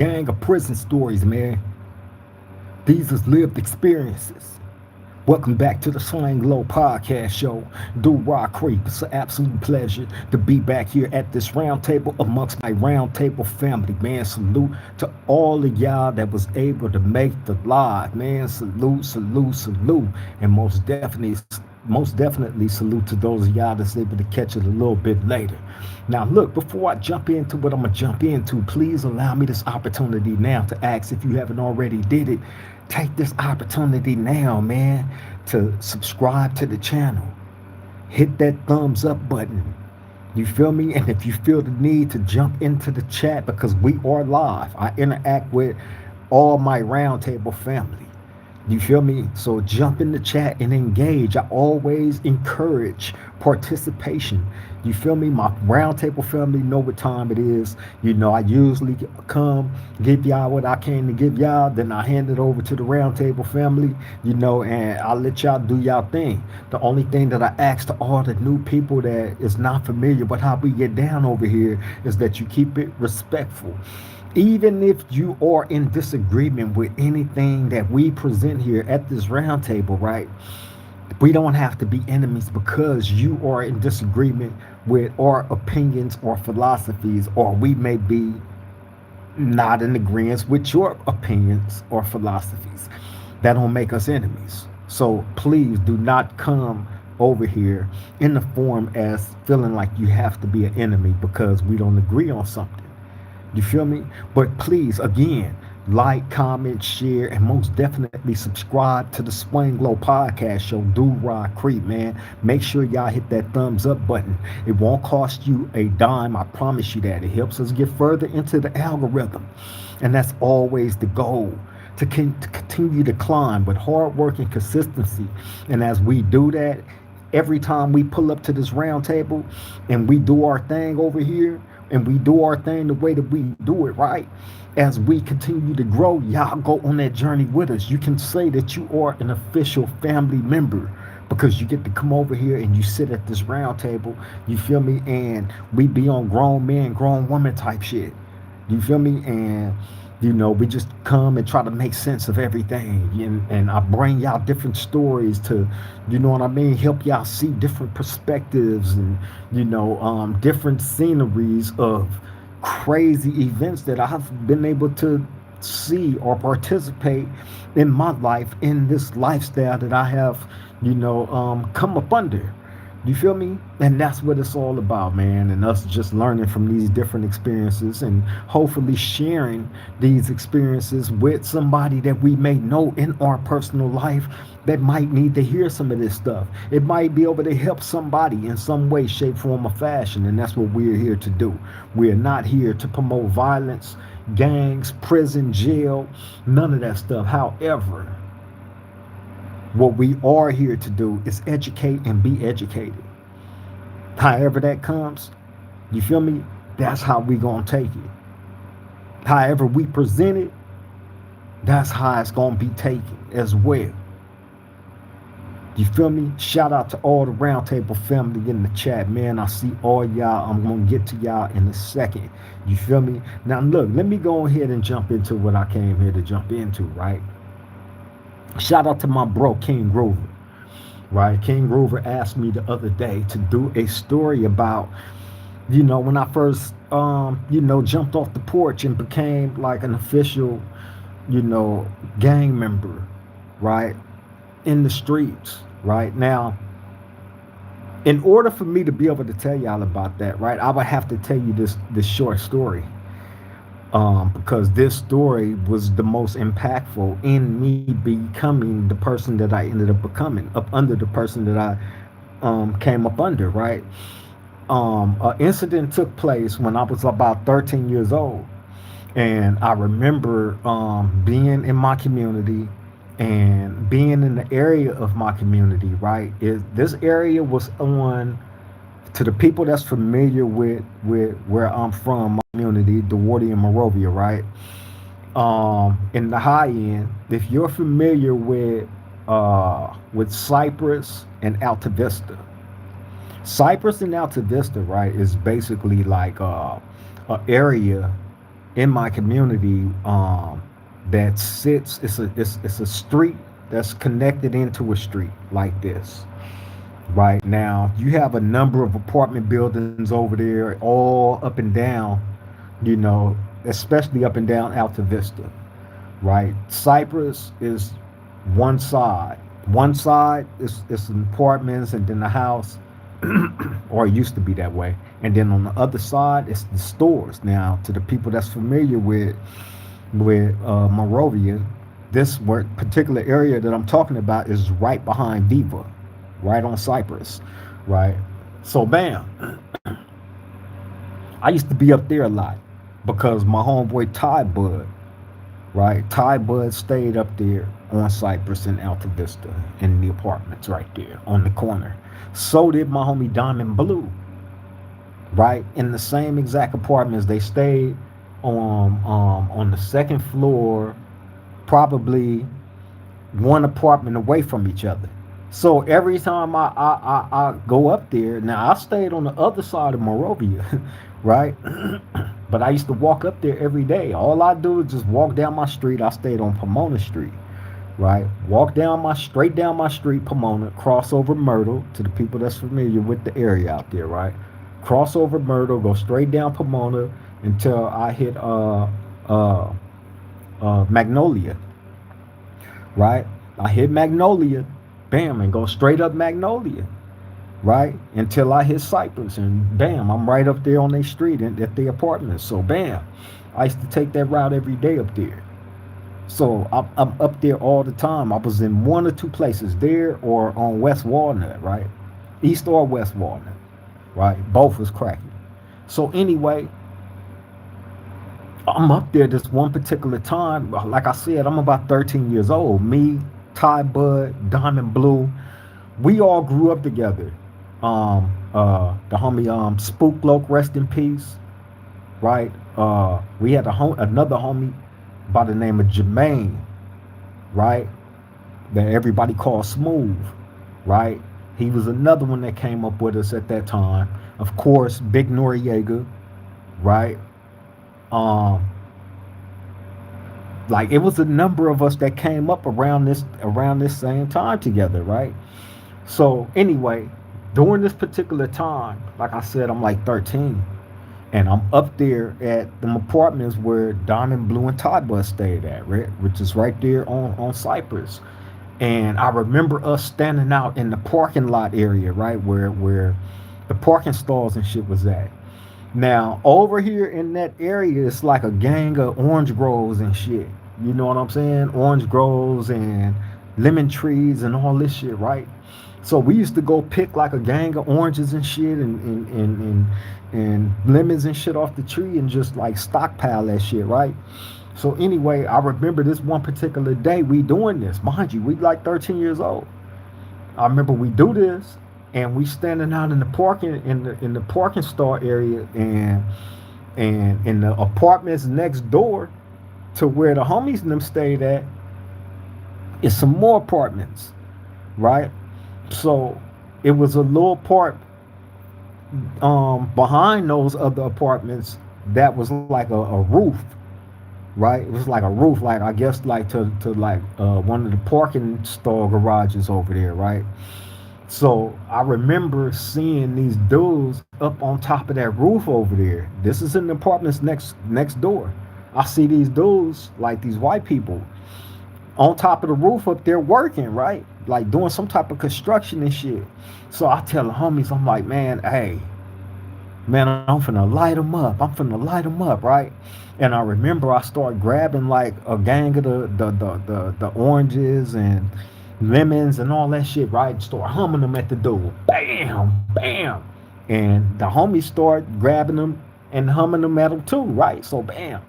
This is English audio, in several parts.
gang of prison stories, man. These is lived experiences. Welcome back to the Slang Low Podcast Show. Duroc Crip. It's an absolute pleasure to be back here at this round table amongst my round table family, man. Salute to all of y'all that was able to make the live, man. Salute, salute, salute. And most definitely salute to those of y'all that's able to catch it a little bit later. Now, look, before I jump into what I'm going to jump into, please allow me this opportunity now to ask if you haven't already did it. Take this opportunity now, man, to subscribe to the channel. Hit that thumbs up button. You feel me? And if you feel the need to jump into the chat because we are live, I interact with all my roundtable family. You feel me? So jump in the chat and engage. I always encourage participation. You feel me? My roundtable family know what time it is. You know, I usually come, give y'all what I came to give y'all, then I hand it over to the roundtable family, you know, and I let y'all do y'all thing. The only thing that I ask to all the new people that is not familiar with how we get down over here is that you keep it respectful. Even if you are in disagreement with anything that we present here at this roundtable, right? We don't have to be enemies because you are in disagreement with our opinions or philosophies, or we may be not in agreement with your opinions or philosophies. That don't make us enemies. So please do not come over here in the form as feeling like you have to be an enemy because we don't agree on something. You feel me? But please, again, like, comment, share, and most definitely subscribe to the Swing Low Podcast Show, Duroc Crip, man. Make sure y'all hit that thumbs up button. It won't cost you a dime, I promise you that. It helps us get further into the algorithm. And that's always the goal, to continue to climb with hard work and consistency. And as we do that, every time we pull up to this round table and we do our thing over here, and we do our thing the way that we do it, right? As we continue to grow, y'all go on that journey with us. You can say that you are an official family member because you get to come over here and you sit at this round table, you feel me? And we be on grown men, grown woman type shit. You feel me? And you know, we just come and try to make sense of everything. And I bring y'all different stories to, you know what I mean, help y'all see different perspectives and, you know, different sceneries of crazy events that I've been able to see or participate in my life, in this lifestyle that I have, you know, come up under. You feel me? And that's what it's all about, man. And us just learning from these different experiences and hopefully sharing these experiences with somebody that we may know in our personal life that might need to hear some of this stuff. It might be able to help somebody in some way, shape, form, or fashion. And that's what we're here to do. We're not here to promote violence, gangs, prison, jail, none of that stuff. However, what we are here to do is educate and be educated. However that comes, you feel me? That's how we gonna take it. However we present it, that's how it's gonna be taken as well. You feel me? Shout out to all the roundtable family in the chat, man. I see all y'all. I'm gonna get to y'all in a second. You feel me? Now look, let me go ahead and jump into what I came here to jump into, right? Shout out to my bro, King Grover, right? King Grover asked me the other day to do a story about, you know, when I first, you know, jumped off the porch and became like an official, you know, gang member, right? In the streets, right? Now, in order for me to be able to tell y'all about that, right, I would have to tell you this short story. Because this story was the most impactful in me becoming the person that I ended up becoming, up under the person that I came up under, right? An incident took place when I was about 13 years old. And I remember being in my community and being in the area of my community, right? This area was on, to the people that's familiar with where I'm from, my community, Duarte and Morovia, right? In the high end, if you're familiar with Cypress and Alta Vista, Cypress and Alta Vista, right, is basically like a area in my community that sits. It's a street that's connected into a street like this. Right now, you have a number of apartment buildings over there, all up and down. You know, especially up and down Alta Vista. Right, Cypress is one side. One side is apartments, and then the house, or it used to be that way. And then on the other side, it's the stores. Now, to the people that's familiar with Monrovia, this particular area that I'm talking about is right behind Viva, right on Cypress, right. So, bam, I used to be up there a lot because my homeboy Ty Bud, right? Ty Bud stayed up there on Cypress and Alta Vista in the apartments right there on the corner. So did my homie Diamond Blue, right? In the same exact apartments. They stayed on the second floor, probably one apartment away from each other. So every time I go up there, now I stayed on the other side of Morovia, right? But I used to walk up there every day. All I do is just walk down my street. I stayed on Pomona Street, right? Walk straight down my street, Pomona, cross over Myrtle, to the people that's familiar with the area out there, right? Cross over Myrtle, go straight down Pomona until I hit Magnolia, right? I hit Magnolia, bam, and go straight up Magnolia, right? Until I hit Cypress, and bam, I'm right up there on their street and at the apartments. So bam, I used to take that route every day up there. So I'm up there all the time. I was in one or two places there or on West Walnut, right? East or West Walnut, right? Both was cracking. So anyway, I'm up there this one particular time. Like I said, I'm about 13 years old. Me, Ty Bud, Diamond Blue, we all grew up together. The homie Spook Loke, rest in peace, right? We had another homie by the name of Jermaine, right? That everybody called Smooth, right? He was another one that came up with us at that time. Of course, Big Noriega, right? Like it was a number of us that came up around this same time together, right? So anyway, during this particular time, like I said, I'm like 13, and I'm up there at the apartments where Diamond Blue and Todd Bus stayed at, right? Which is right there on Cypress. And I remember us standing out in the parking lot area, right, where the parking stalls and shit was at. Now, over here in that area, it's like a gang of orange groves and shit. You know what I'm saying? Orange groves and lemon trees and all this shit, right? So we used to go pick like a gang of oranges and shit and lemons and shit off the tree and just like stockpile that shit, right? So anyway, I remember this one particular day we doing this. Mind you, we like 13 years old. I remember we do this and we standing out in the parking stall area and in the apartments next door to where the homies and them stayed at is some more apartments, right? So it was a little part behind those other apartments that was like a roof, right? It was like a roof, like I guess like to like one of the parking stall garages over there, right? So I remember seeing these dudes up on top of that roof over there. This is in the apartments next door. I see these dudes, like these white people, on top of the roof up there working, right? Like doing some type of construction and shit. So I tell the homies, I'm like, man, hey, man, I'm finna light them up. Right? And I remember I started grabbing like a gang of the oranges and lemons and all that shit, right? Start humming them at the door. Bam, bam. And the homies start grabbing them and humming them at them too, right? So bam.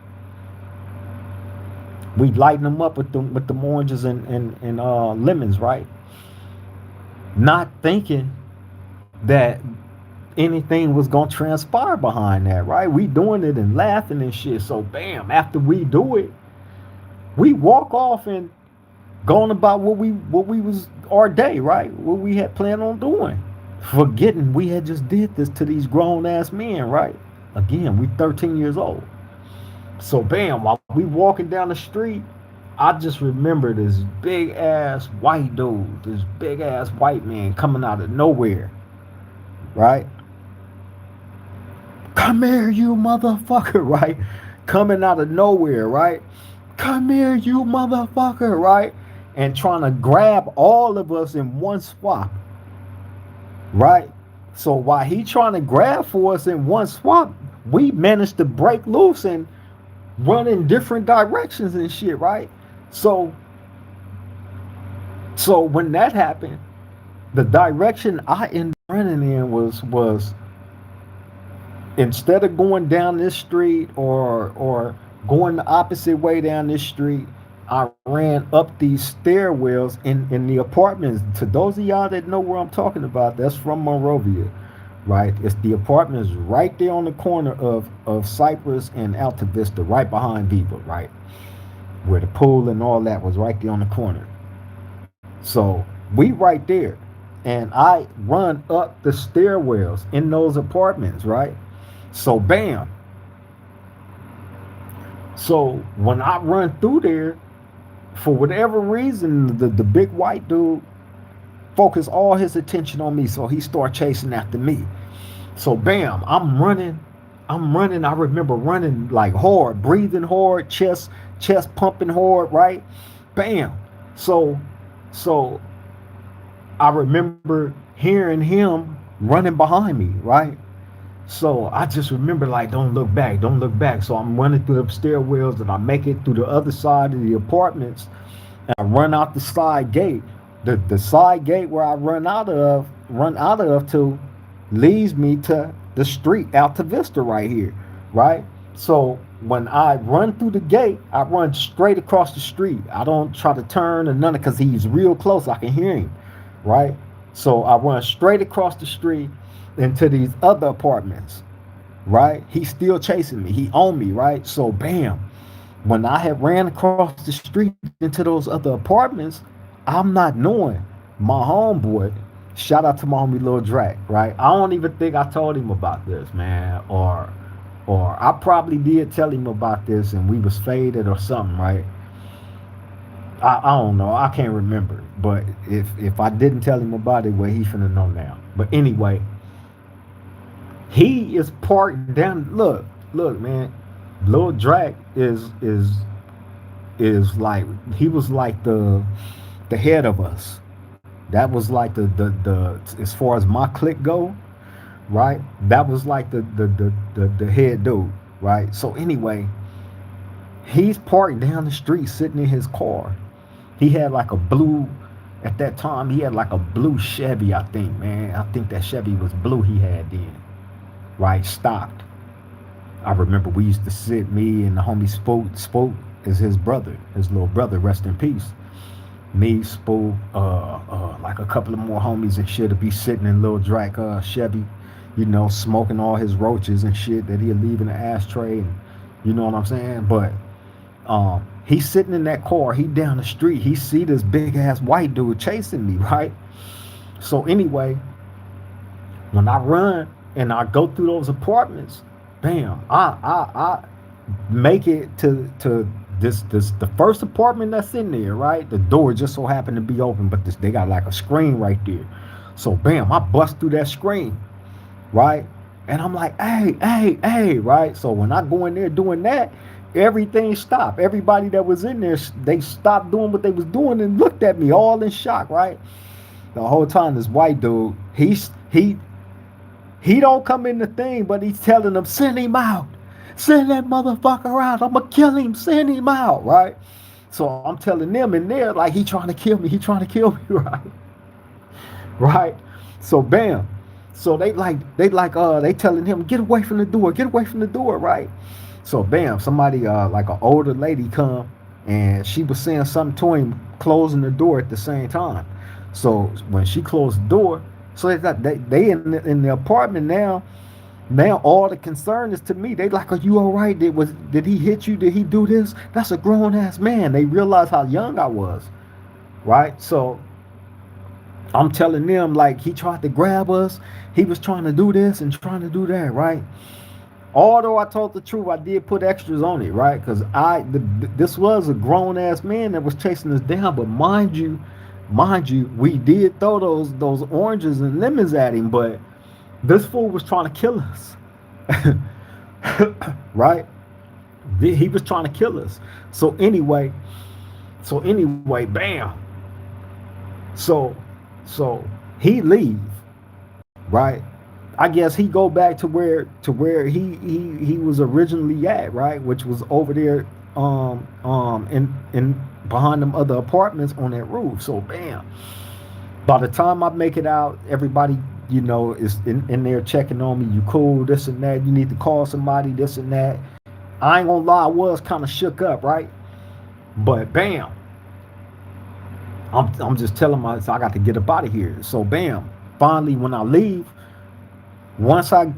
We lighten them up with the oranges and lemons, right? Not thinking that anything was gonna transpire behind that, right? We doing it and laughing and shit. So bam, after we do it, we walk off and going about what we was our day, right? What we had planned on doing, forgetting we had just did this to these grown ass men, right? Again, we 13 years old. So bam, while we walking down the street, I just remember this big ass white dude, this big ass white man coming out of nowhere, right? Come here, you motherfucker, right? Coming out of nowhere, right? Come here, you motherfucker, right? And trying to grab all of us in one swap, right? So while he trying to grab for us in one swap, we managed to break loose and run in different directions and shit, right? So so when that happened, the direction I ended up running in was instead of going down this street or going the opposite way down this street, I ran up these stairwells in the apartments. To those of y'all that know where I'm talking about, that's from Monrovia, right? It's the apartments right there on the corner of Cypress and Alta Vista, right behind Viva, right? Where the pool and all that was right there on the corner. So we right there. And I run up the stairwells in those apartments, right? So bam. So when I run through there, for whatever reason, the big white dude focused all his attention on me. So he started chasing after me. So bam, I'm running. I'm running. I remember running like hard, breathing hard, chest pumping hard, right? Bam. So so I remember hearing him running behind me, right? So I just remember like, don't look back, don't look back. So I'm running through the stairwells and I make it through the other side of the apartments and I run out the side gate. The side gate where I run out of to leads me to the street out to Vista right here, right? So when I run through the gate, I run straight across the street. I don't try to turn or none because he's real close. I can hear him, right? So I run straight across the street into these other apartments, right? He's still chasing me. He on me, right? So bam, when I had ran across the street into those other apartments, I'm not knowing my homeboy. Shout out to my homie Lil Drac, right? I don't even think I told him about this, man, or I probably did tell him about this and we was faded or something, right? I don't know. I can't remember. But if I didn't tell him about it, well, he finna know now. But anyway, he is parked down. Look, man. Lil Drac is like he was like the head of us. That was like the as far as my clique go, right? That was like the head dude, right? So anyway, he's parked down the street sitting in his car. He had like a blue at that time. He had like a blue Chevy, I think, man. I think that Chevy was blue he had then, right? Stocked. I remember we used to sit, me and the homie Spoke is his brother, his little brother, rest in peace. Me, Spoke, like a couple of more homies and shit to be sitting in Lil Drac Chevy, you know, smoking all his roaches and shit that he'd leave in the ashtray, and you know what I'm saying? But he's sitting in that car, he down the street, he see this big ass white dude chasing me, right? So anyway, when I run and I go through those apartments, bam, I make it to this the first apartment that's in there, right? The door just so happened to be open, but they got like a screen right there. So bam, I bust through that screen, right? And I'm like, hey, right? So when I go in there doing that, everything stopped. Everybody that was in there, they stopped doing what they was doing and looked at me all in shock, right? The whole time this white dude, he don't come in the thing, but he's telling them, send him out. Send that motherfucker out. I'ma kill him. Send him out, right? So I'm telling them in there, like, he trying to kill me. He trying to kill me, right? Right? So bam. So they telling him, get away from the door, get away from the door, right? So bam, somebody like an older lady come and she was saying something to him, closing the door at the same time. So when she closed the door, so they in the apartment now. Now all the concern is to me. They like, are you all right? Did he hit you? Did he do this? That's a grown ass man. They realize how young I was, right? So I'm telling them like he tried to grab us. He was trying to do this and trying to do that, right? Although I told the truth, I did put extras on it, right? Because this was a grown ass man that was chasing us down. But mind you, we did throw those oranges and lemons at him. But this fool was trying to kill us, right? He was trying to kill us. So anyway, bam. So so he leave, right? I guess he go back to where he was originally at, right? Which was over there in behind them other apartments on that roof. So bam. By the time I make it out, everybody, is in there checking on me. You cool, this and that. You need to call somebody, this and that. I ain't gonna lie, I was kind of shook up, right? But bam, I'm just telling myself I got to get up out of here. So bam, finally when I leave, once I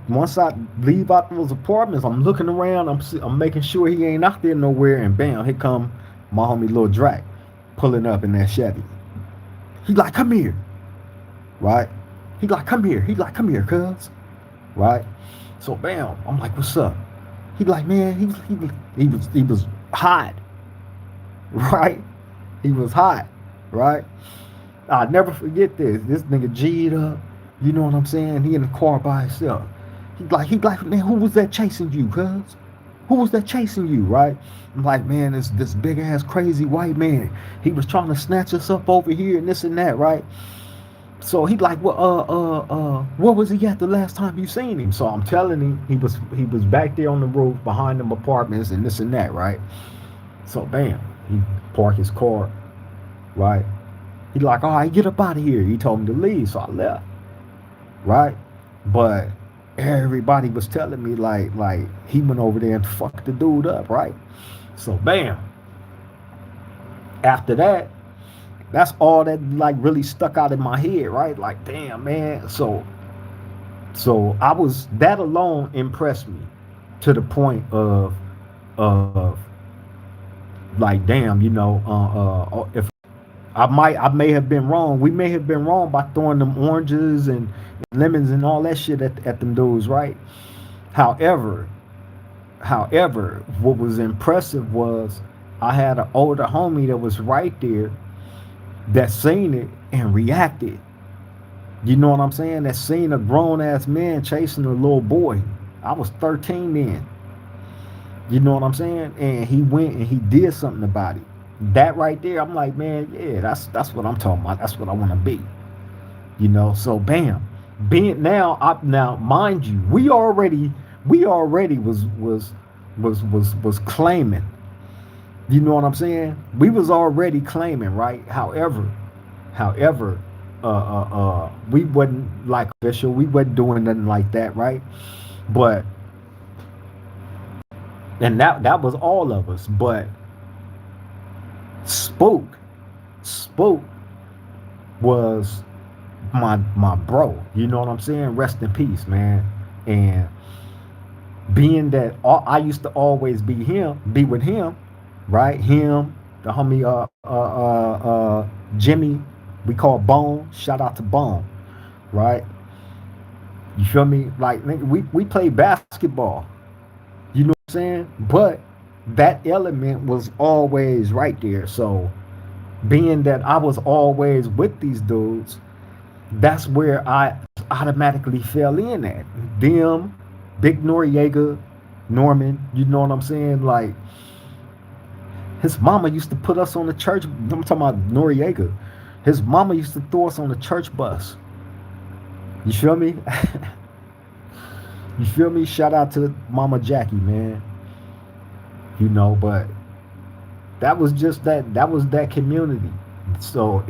leave out those apartments, I'm looking around. I'm making sure he ain't out there nowhere. And bam, here come my homie Lil Drac pulling up in that Chevy. He like, come here, right? He like, come here. He like, come here, cuz, right? So bam, I'm like, what's up? He like, man, he was hot, right? He was hot, right? I'll never forget this. This nigga G'd up. You know what I'm saying? He in the car by himself. He like, man, who was that chasing you, cuz? Who was that chasing you, right? I'm like, man, this big ass crazy white man. He was trying to snatch us up over here and this and that, right? So he like, well, where was he at the last time you seen him? So I'm telling him he was back there on the roof behind them apartments and this and that, right? So bam, he parked his car, right? He like, all right, get up out of here. He told me to leave, so I left, right? But everybody was telling me like he went over there and fucked the dude up, right? So bam. After that, that's all that like really stuck out in my head, right? Like, damn, man. So I was that alone impressed me to the point of like, damn, if I may have been wrong. We may have been wrong by throwing them oranges and lemons and all that shit at them dudes, right? However, what was impressive was I had an older homie that was right there that seen it and reacted. You know what I'm saying? That seen a grown ass man chasing a little boy. I was 13 then. You know what I'm saying? And he went and he did something about it. That right there, I'm like, man, yeah, that's what I'm talking about. That's what I want to be. So bam, being now, mind you, we already was claiming. You know what I'm saying? We was already claiming, right? However, we wasn't like official. We wasn't doing nothing like that, right? But and that was all of us. But Spook was my bro. You know what I'm saying? Rest in peace, man. And being that I used to always be with him, right? Him, the homie Jimmy, we call Bone. Shout out to Bone, right? You feel me? Like we play basketball. You know what I'm saying? But that element was always right there. So being that I was always with these dudes, that's where I automatically fell in at. Them, Big Noriega, Norman, you know what I'm saying? Like his mama used to put us on the church. I'm talking about Noriega. His mama used to throw us on the church bus. You feel me? You feel me? Shout out to Mama Jackie, man. But that was just that was that community. So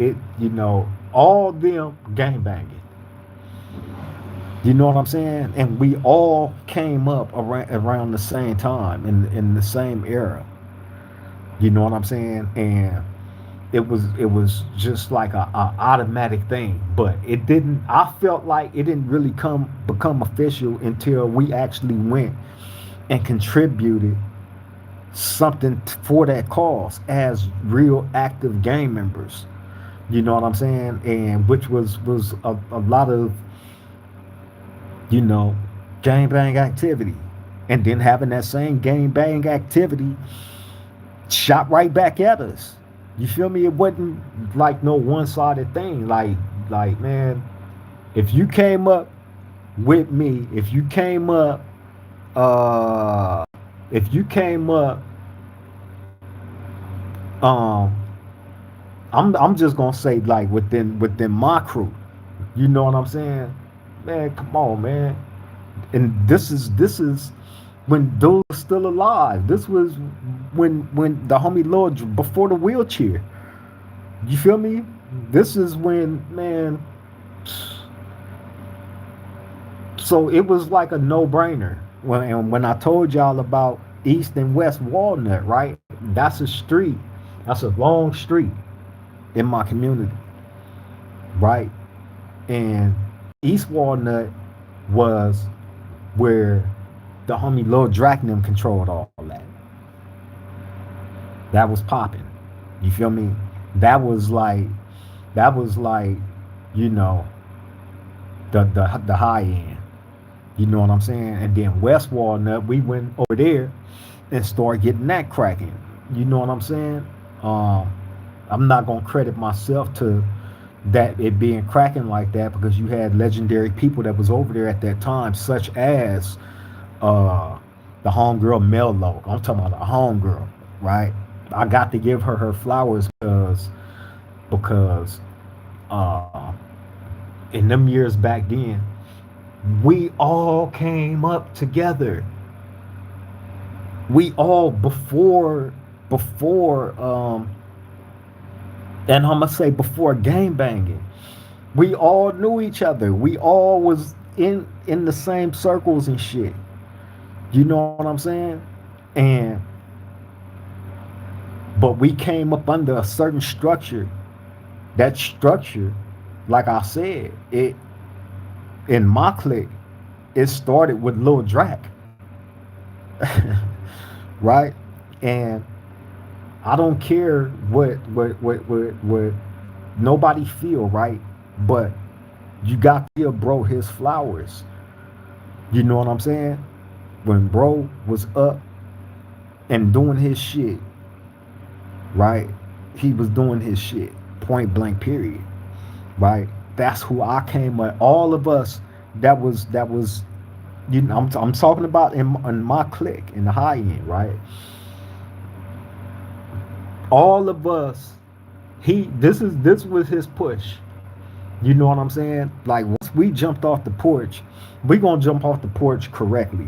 all them gangbanging. You know what I'm saying? And we all came up around the same time in the same era. You know what I'm saying? And it was just like a automatic thing, but it didn't. I felt like it didn't really become official until we actually went and contributed something for that cause as real active gang members. You know what I'm saying? And which was a lot of gangbang activity. and then having that same gang bang activity shot right back at us. You feel me? It wasn't like no one-sided thing. Like man, if you came up with me, uh, if you came up, um, I'm just gonna say like within my crew. You know what I'm saying? Man, come on, man. And this is when those were still alive. This was when the homie Lord before the wheelchair. You feel me? This is when, man. So it was like a no-brainer. When I told y'all about East and West Walnut, right? That's a street. That's a long street in my community, right? And East Walnut was where the homie Lil Dracnum controlled all that. That was popping. You feel me? That was like that was like, you know, the high end. You know what I'm saying? And then West Walnut, we went over there and started getting that cracking. You know what I'm saying? I'm not gonna credit myself to that it being cracking like that because you had legendary people that was over there at that time, such as uh, the homegirl Mello. I'm talking about the homegirl, right? I got to give her her flowers because uh, in them years back then, we all came up together. We all before and I'm gonna say before game banging, we all knew each other. We all was in the same circles and shit. You know what I'm saying? And but we came up under a certain structure. That structure, like I said, it in my clique, it started with Lil Drac, right? And I don't care what nobody feel, right? But you got to give bro his flowers. You know what I'm saying? When bro was up and doing his shit, right? He was doing his shit, point blank, period, right? That's who I came with. All of us that was, you know, I'm talking about in my clique in the high end, right? All of us, this was his push. You know what I'm saying? Like once we jumped off the porch, we gonna jump off the porch correctly,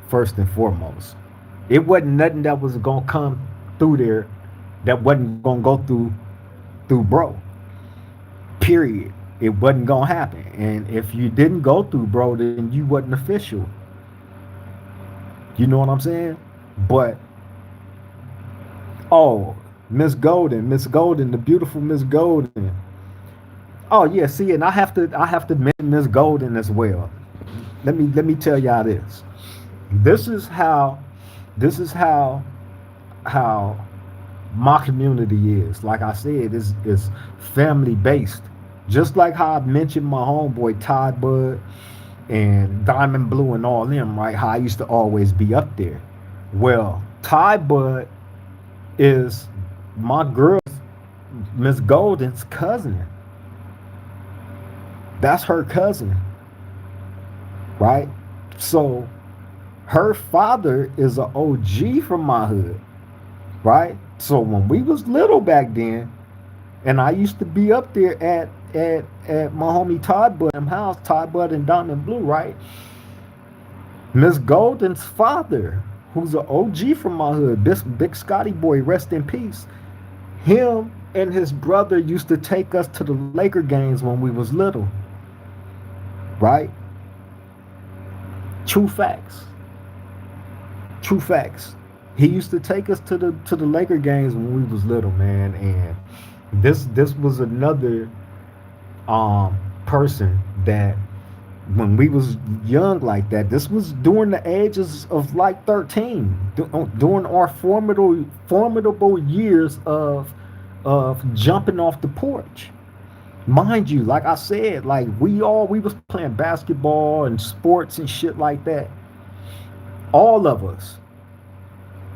first and foremost. It wasn't nothing that was gonna come through there that wasn't gonna go through bro. Period. It wasn't gonna happen. And if you didn't go through bro, then you wasn't official. You know what I'm saying? But oh, Miss Golden, the beautiful Miss Golden. Oh yeah, see, and I have to mention Miss Golden as well. Let me tell y'all this. This is how this is how my community is. Like I said, is family based. Just like how I mentioned my homeboy Ty Bud and Diamond Blue and all them, right? How I used to always be up there. Well, Ty Bud is my girl, Miss Golden's cousin. That's her cousin, right? So her father is an OG from my hood, right? So when we was little back then, and I used to be up there at my homie Todd Bud's house, Todd Bud and Diamond Blue, right? Miss Golden's father, who's an OG from my hood, this big Scotty boy, rest in peace. Him and his brother used to take us to the Laker games when we was little, right? True facts. True facts. He used to take us to the Laker games when we was little, man. And this was another person that when we was young like that, this was during the ages of like 13, during our formidable years of jumping off the porch. Mind you, like I said, like we was playing basketball and sports and shit like that all of us.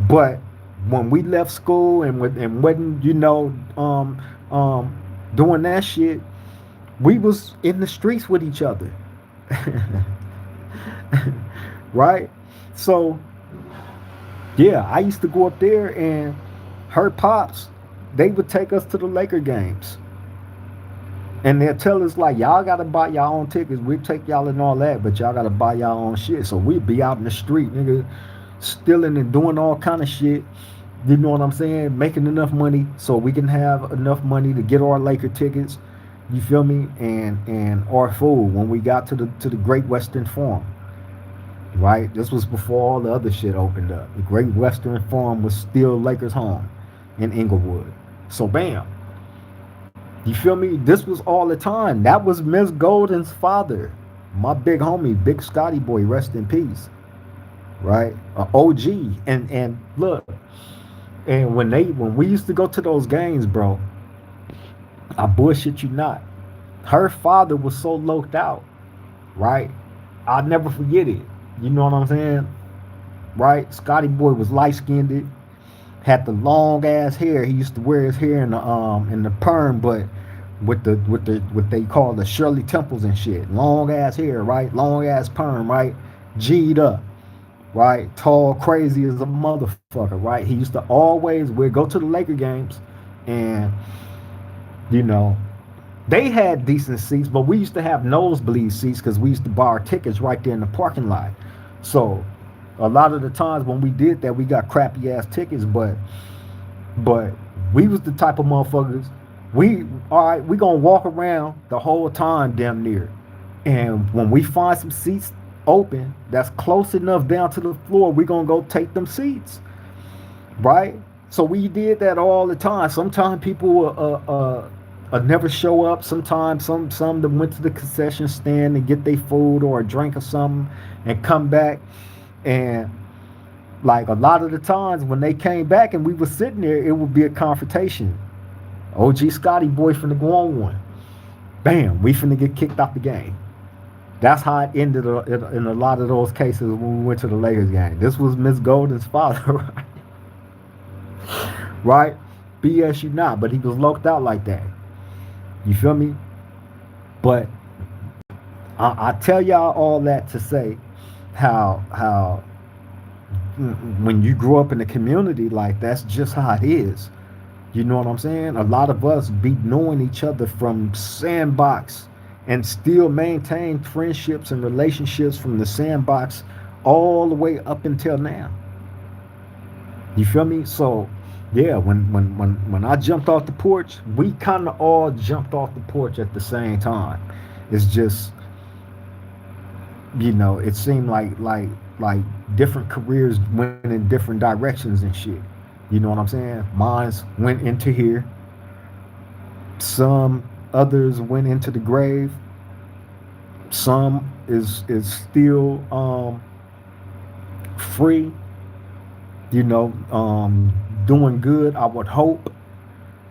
But when we left school and wasn't, doing that shit, we was in the streets with each other. Right? So yeah, I used to go up there and her pops, they would take us to the Laker games. And they'll tell us like y'all gotta buy y'all own tickets. We take y'all and all that, but y'all gotta buy y'all own shit. So we'd be out in the street, nigga, stealing and doing all kind of shit. You know what I'm saying? Making enough money so we can have enough money to get our Laker tickets. You feel me? And our food when we got to the Great Western Forum. Right? This was before all the other shit opened up. The Great Western Forum was still Lakers' home in Inglewood. So bam. You feel me? This was all the time. That was Miss Golden's father. My big homie, Big Scotty Boy, rest in peace. Right? OG. And look, and when we used to go to those games, bro, I bullshit you not. Her father was so loped out, right? I'll never forget it. You know what I'm saying? Right? Scotty Boy was light skinned, had the long ass hair. He used to wear his hair in the perm, but with the what they call the Shirley Temples and shit. Long ass hair, right? Long ass perm, right? G'd up, right? Tall, crazy as a motherfucker, right? He used to always we'd go to the Laker games, and you know they had decent seats, but we used to have nosebleed seats because we used to buy our tickets right there in the parking lot. So a lot of the times when we did that, we got crappy ass tickets, but we was the type of motherfuckers. We all right. We gonna walk around the whole time, damn near, and when we find some seats open that's close enough down to the floor, we gonna go take them seats, right? So we did that all the time. Sometimes people never show up. Sometimes some that went to the concession stand and get their food or a drink or something and come back. And like a lot of the times when they came back and we were sitting there, it would be a confrontation. OG Scotty Boy finna go on one. Bam, we finna get kicked out the game. That's how it ended in a lot of those cases when we went to the Lakers game. This was Miss Golden's father, right? Right? BS you not, but he was locked out like that. You feel me? But I tell y'all all that to say how when you grow up in a community like that's just how it is. You know what I'm saying? A lot of us be knowing each other from sandbox and still maintain friendships and relationships from the sandbox all the way up until now. You feel me? So yeah, when I jumped off the porch, we kind of all jumped off the porch at the same time. It's just it seemed like different careers went in different directions and shit. You know what I'm saying? Mines went into here. Some others went into the grave. Some is still free. Doing good. I would hope.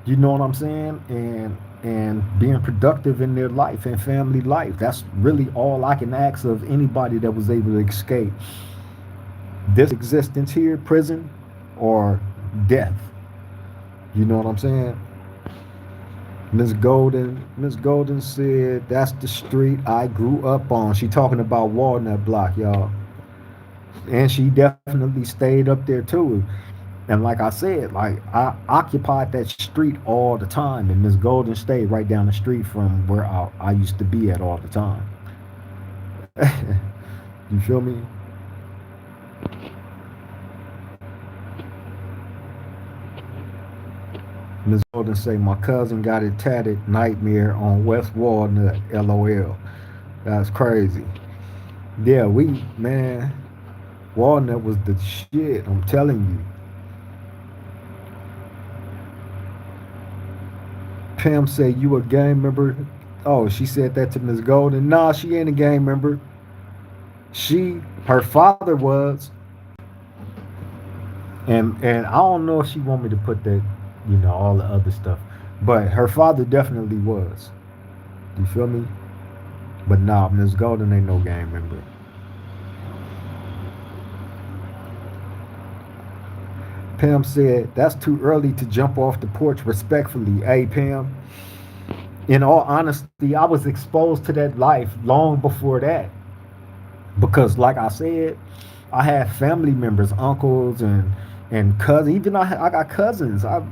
You know what I'm saying? And being productive in their life and family life. That's really all I can ask of anybody that was able to escape this existence here, prison, or death. You know what I'm saying? Miss Golden said that's the street I grew up on. She talking about Walnut Block, y'all. And she definitely stayed up there too. And like I said, like I occupied that street all the time, and Miss Golden stayed right down the street from where I used to be at all the time. You feel me? Miss Golden say my cousin got it tatted Nightmare on West Walnut. LOL. That's crazy. Yeah, man, Walnut was the shit. I'm telling you. Pam said you a gang member. Oh, she said that to Miss Golden. Nah, she ain't a gang member. Her father was, and I don't know if she want me to put that, all the other stuff, but her father definitely was. You feel me? But nah, Miss Golden ain't no gang member. Pam said, that's too early to jump off the porch respectfully. Hey, Pam, in all honesty, I was exposed to that life long before that. Because, like I said, I had family members, uncles, and cousins. Even I got cousins. I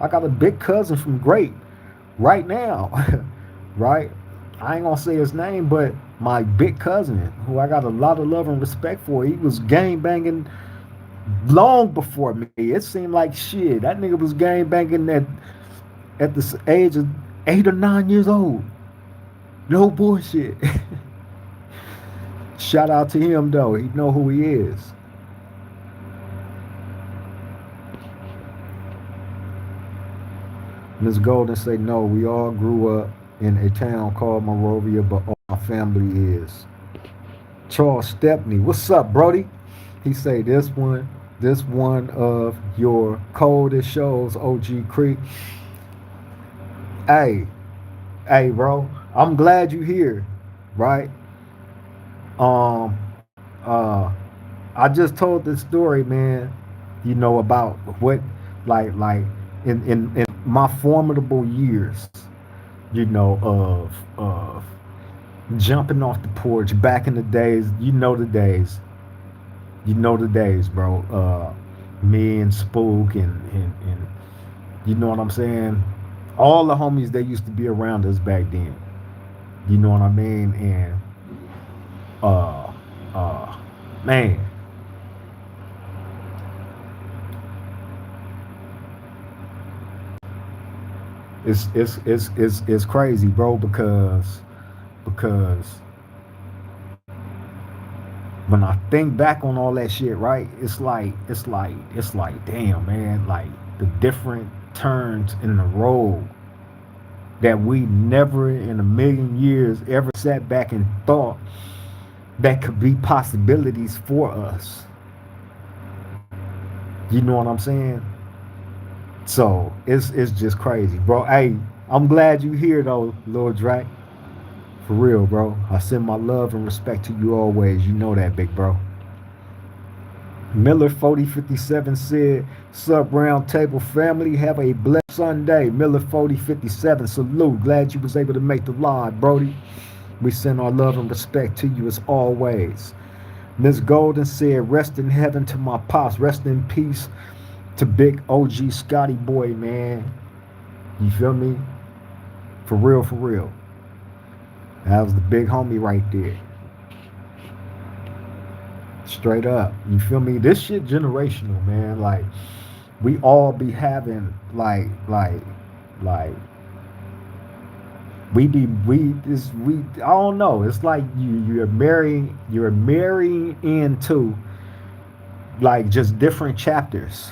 got a big cousin from Great right now, right? I ain't gonna say his name, but my big cousin, who I got a lot of love and respect for, he was gang banging long before me. It seemed like shit. That nigga was gang banging at the age of 8 or 9 years old. No bullshit. Shout out to him though. He know who he is. Miss Golden say no. We all grew up in a town called Monrovia, but all my family is. Charles Stepney, what's up, Brody? He say this one of your coldest shows, OG Creek. Hey, hey, bro. I'm glad you here, right? Um, uh, I just told this story, man. You know about what, like in my formidable years, you know, of jumping off the porch back in the days. You know the days. You know the days, bro. Me and Spook and you know what I'm saying. All the homies that used to be around us back then. You know what I mean? And uh, uh, man, it's crazy, bro. Because when I think back on all that shit, right? It's like damn, man. Like the different turns in the road that we never in a million years ever sat back and thought that could be possibilities for us. You know what I'm saying? So it's just crazy, bro. Hey, I'm glad you here though, Lil Drac. For real, bro. I send my love and respect to you always. You know that, big bro. Miller 4057 said, "Sup, round table family. Have a blessed Sunday." Miller 4057, salute. Glad you was able to make the live, Brody. We send our love and respect to you as always. Miss Golden said, "Rest in heaven to my pops. Rest in peace to big OG Scotty boy, man." You feel me? For real, for real. That was the big homie right there. Straight up. You feel me? This shit generational, man. Like we all be having like we I don't know. It's like you're marrying into like just different chapters.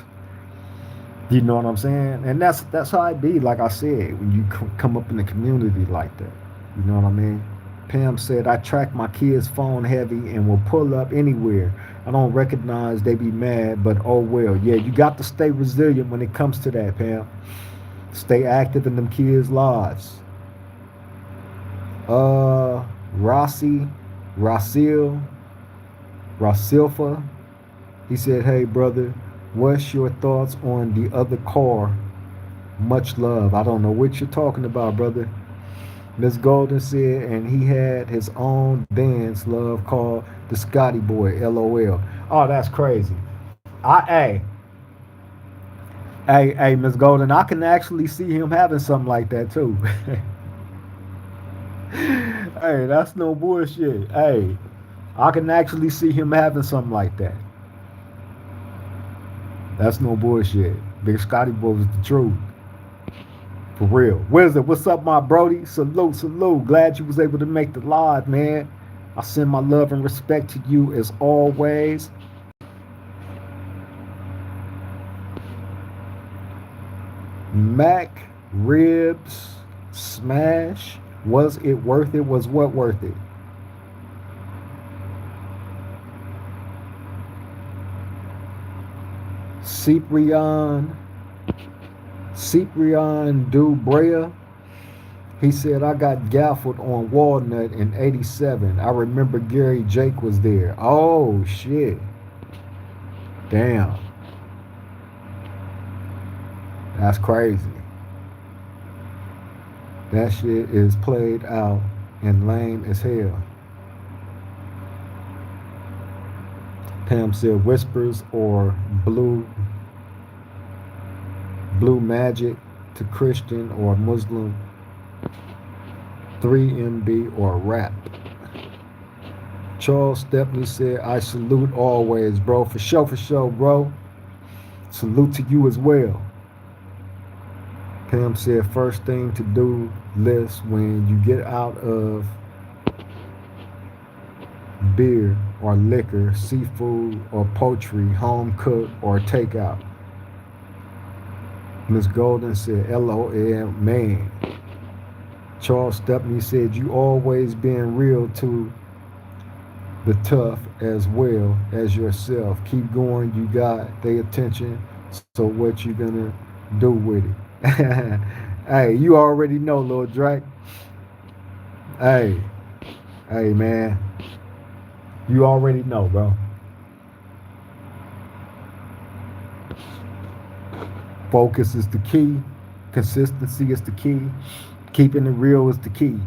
You know what I'm saying? And that's how it be. Like I said, when you come up in the community like that, you know what I mean? Pam said, "I track my kids' phone heavy and will pull up anywhere. I don't recognize they be mad, but oh well. Yeah, you got to stay resilient when it comes to that, Pam. Stay active in them kids' lives." Uh, Rossi, Rosil, Rosilfa. He said, "Hey brother, what's your thoughts on the other car? Much love." I don't know what you're talking about, brother. Miss Golden said, and he had his own dance love called the Scotty Boy, LOL. Oh, that's crazy. Hey, hey, Miss Golden, I can actually see him having something like that too. Hey, that's no bullshit. Hey, I can actually see him having something like that. That's no bullshit. Big Scotty Boy was the truth. For real. Wizard, what's up, my Brody? Salute, salute. Glad you was able to make the live, man. I send my love and respect to you as always. Mac Ribs Smash. Was it worth it? Was what worth it? Cyprian Dubrea. He said, "I got gaffled on Walnut in '87. I remember Gary Jake was there." Oh shit. Damn. That's crazy. That shit is played out and lame as hell. Pam said whispers or blue magic to Christian or Muslim, 3MB or rap. Charles Stepney said, I salute always, bro. For sure, bro. Salute to you as well. Pam said, first thing to do list when you get out of beer or liquor, seafood or poultry, home cooked or takeout. Miss Golden said, LOL, man. Charles Stepney said, you always being real to the tough as well as yourself. Keep going, you got their attention. So what you gonna do with it? Hey, you already know, Lil Drake. Hey, hey, man. You already know, bro. Focus is the key. Consistency is the key. Keeping it real is the key.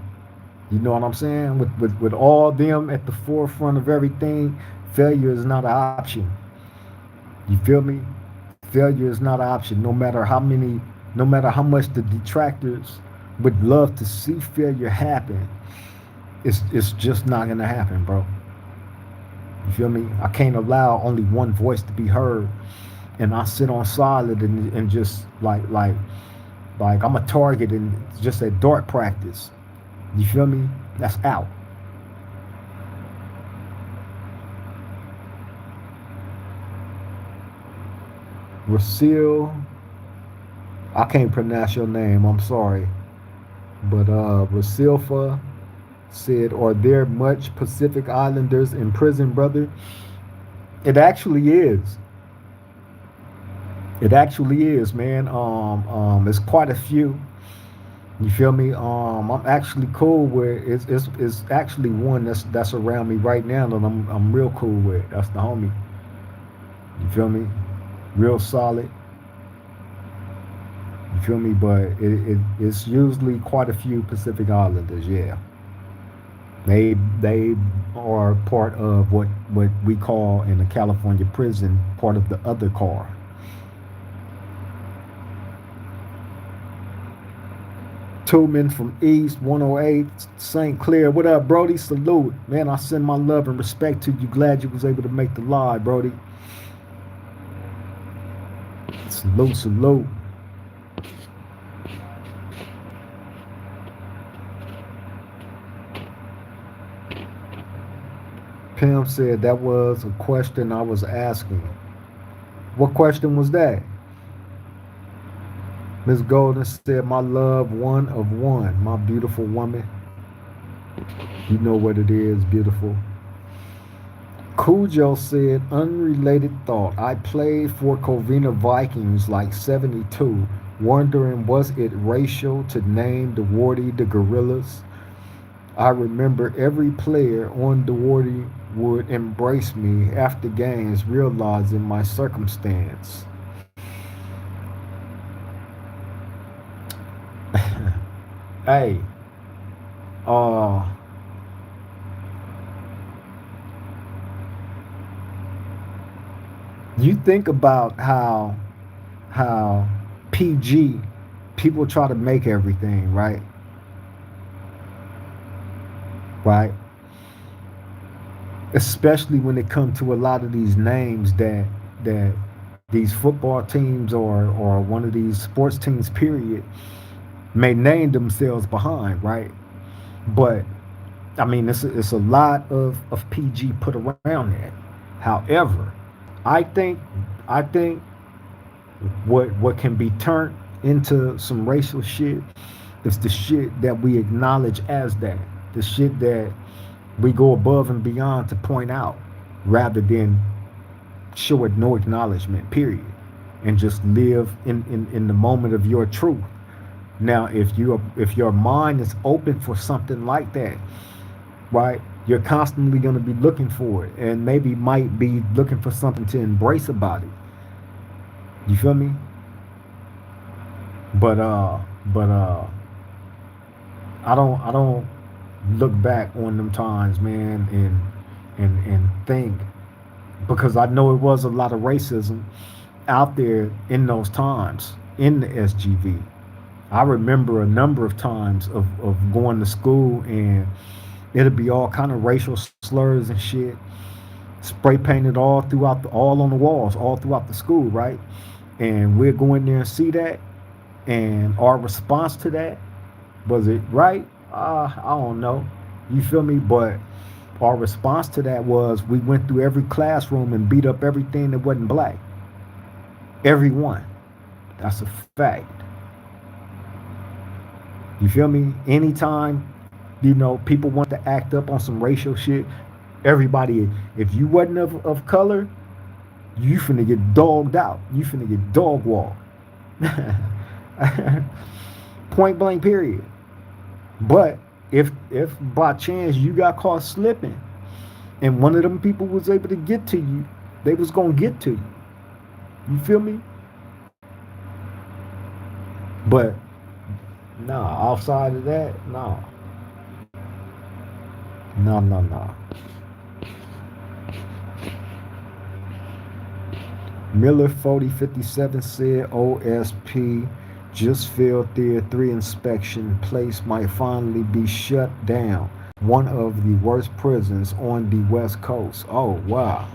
You know what I'm saying? With all them at the forefront of everything, failure is not an option. You feel me? Failure is not an option. No matter how much the detractors would love to see failure happen, it's just not gonna happen, bro. You feel me? I can't allow only one voice to be heard, and I sit on solid and just like I'm a target and just at dart practice. You feel me? That's out. Rasil, I can't pronounce your name. I'm sorry, but Rasilfa said, "Are there much Pacific Islanders in prison, brother?" It actually is. It actually is, man. It's quite a few. You feel me? I'm actually cool with it's actually one that's around me right now that I'm real cool with. That's the homie. You feel me? Real solid. You feel me? But it's usually quite a few Pacific Islanders. Yeah, they are part of what we call in the California prison part of the other car. Two men from East 108 St. Clair. What up, Brody? Salute. Man, I send my love and respect to you. Glad you was able to make the live, Brody. Salute, salute. Pam said that was a question I was asking. What question was that? Miss Golden said, my love, one of one, my beautiful woman. You know what it is, beautiful. Cujo said, unrelated thought. I played for Covina Vikings like 72, wondering was it racial to name the Wardy the Gorillas? I remember every player on the Wardy would embrace me after games, realizing my circumstance. Hey, uh, you think about how PG people try to make everything, right? Right? Especially when it comes to a lot of these names that these football teams or one of these sports teams, period, may name themselves behind, right? But I mean, it's a lot of PG put around that. However, I think I think what can be turned into some racial shit is the shit that we acknowledge as that, the shit that we go above and beyond to point out, rather than show it no acknowledgement. Period, and just live in the moment of your truth. Now, if your mind is open for something like that, right? You're constantly going to be looking for it, and maybe might be looking for something to embrace about it. You feel me? But but I don't look back on them times, man, and think, because I know it was a lot of racism out there in those times in the SGV. I remember a number of times of going to school, and it'll be all kind of racial slurs and shit, spray painted all throughout all on the walls, all throughout the school, right? And we'll go in there and see that, and our response to that, was it right? I don't know. You feel me? But our response to that was we went through every classroom and beat up everything that wasn't black. Everyone. That's a fact. You feel me? Anytime, people want to act up on some racial shit, everybody, if you wasn't of color, you finna get dogged out. You finna get dog walked. Point blank period. But if by chance you got caught slipping and one of them people was able to get to you, they was gonna get to you. You feel me? But nah, outside of that, nah. No, no, no. Miller 4057 said OSP just failed Tier 3 inspection. Place might finally be shut down. One of the worst prisons on the West Coast. Oh, wow.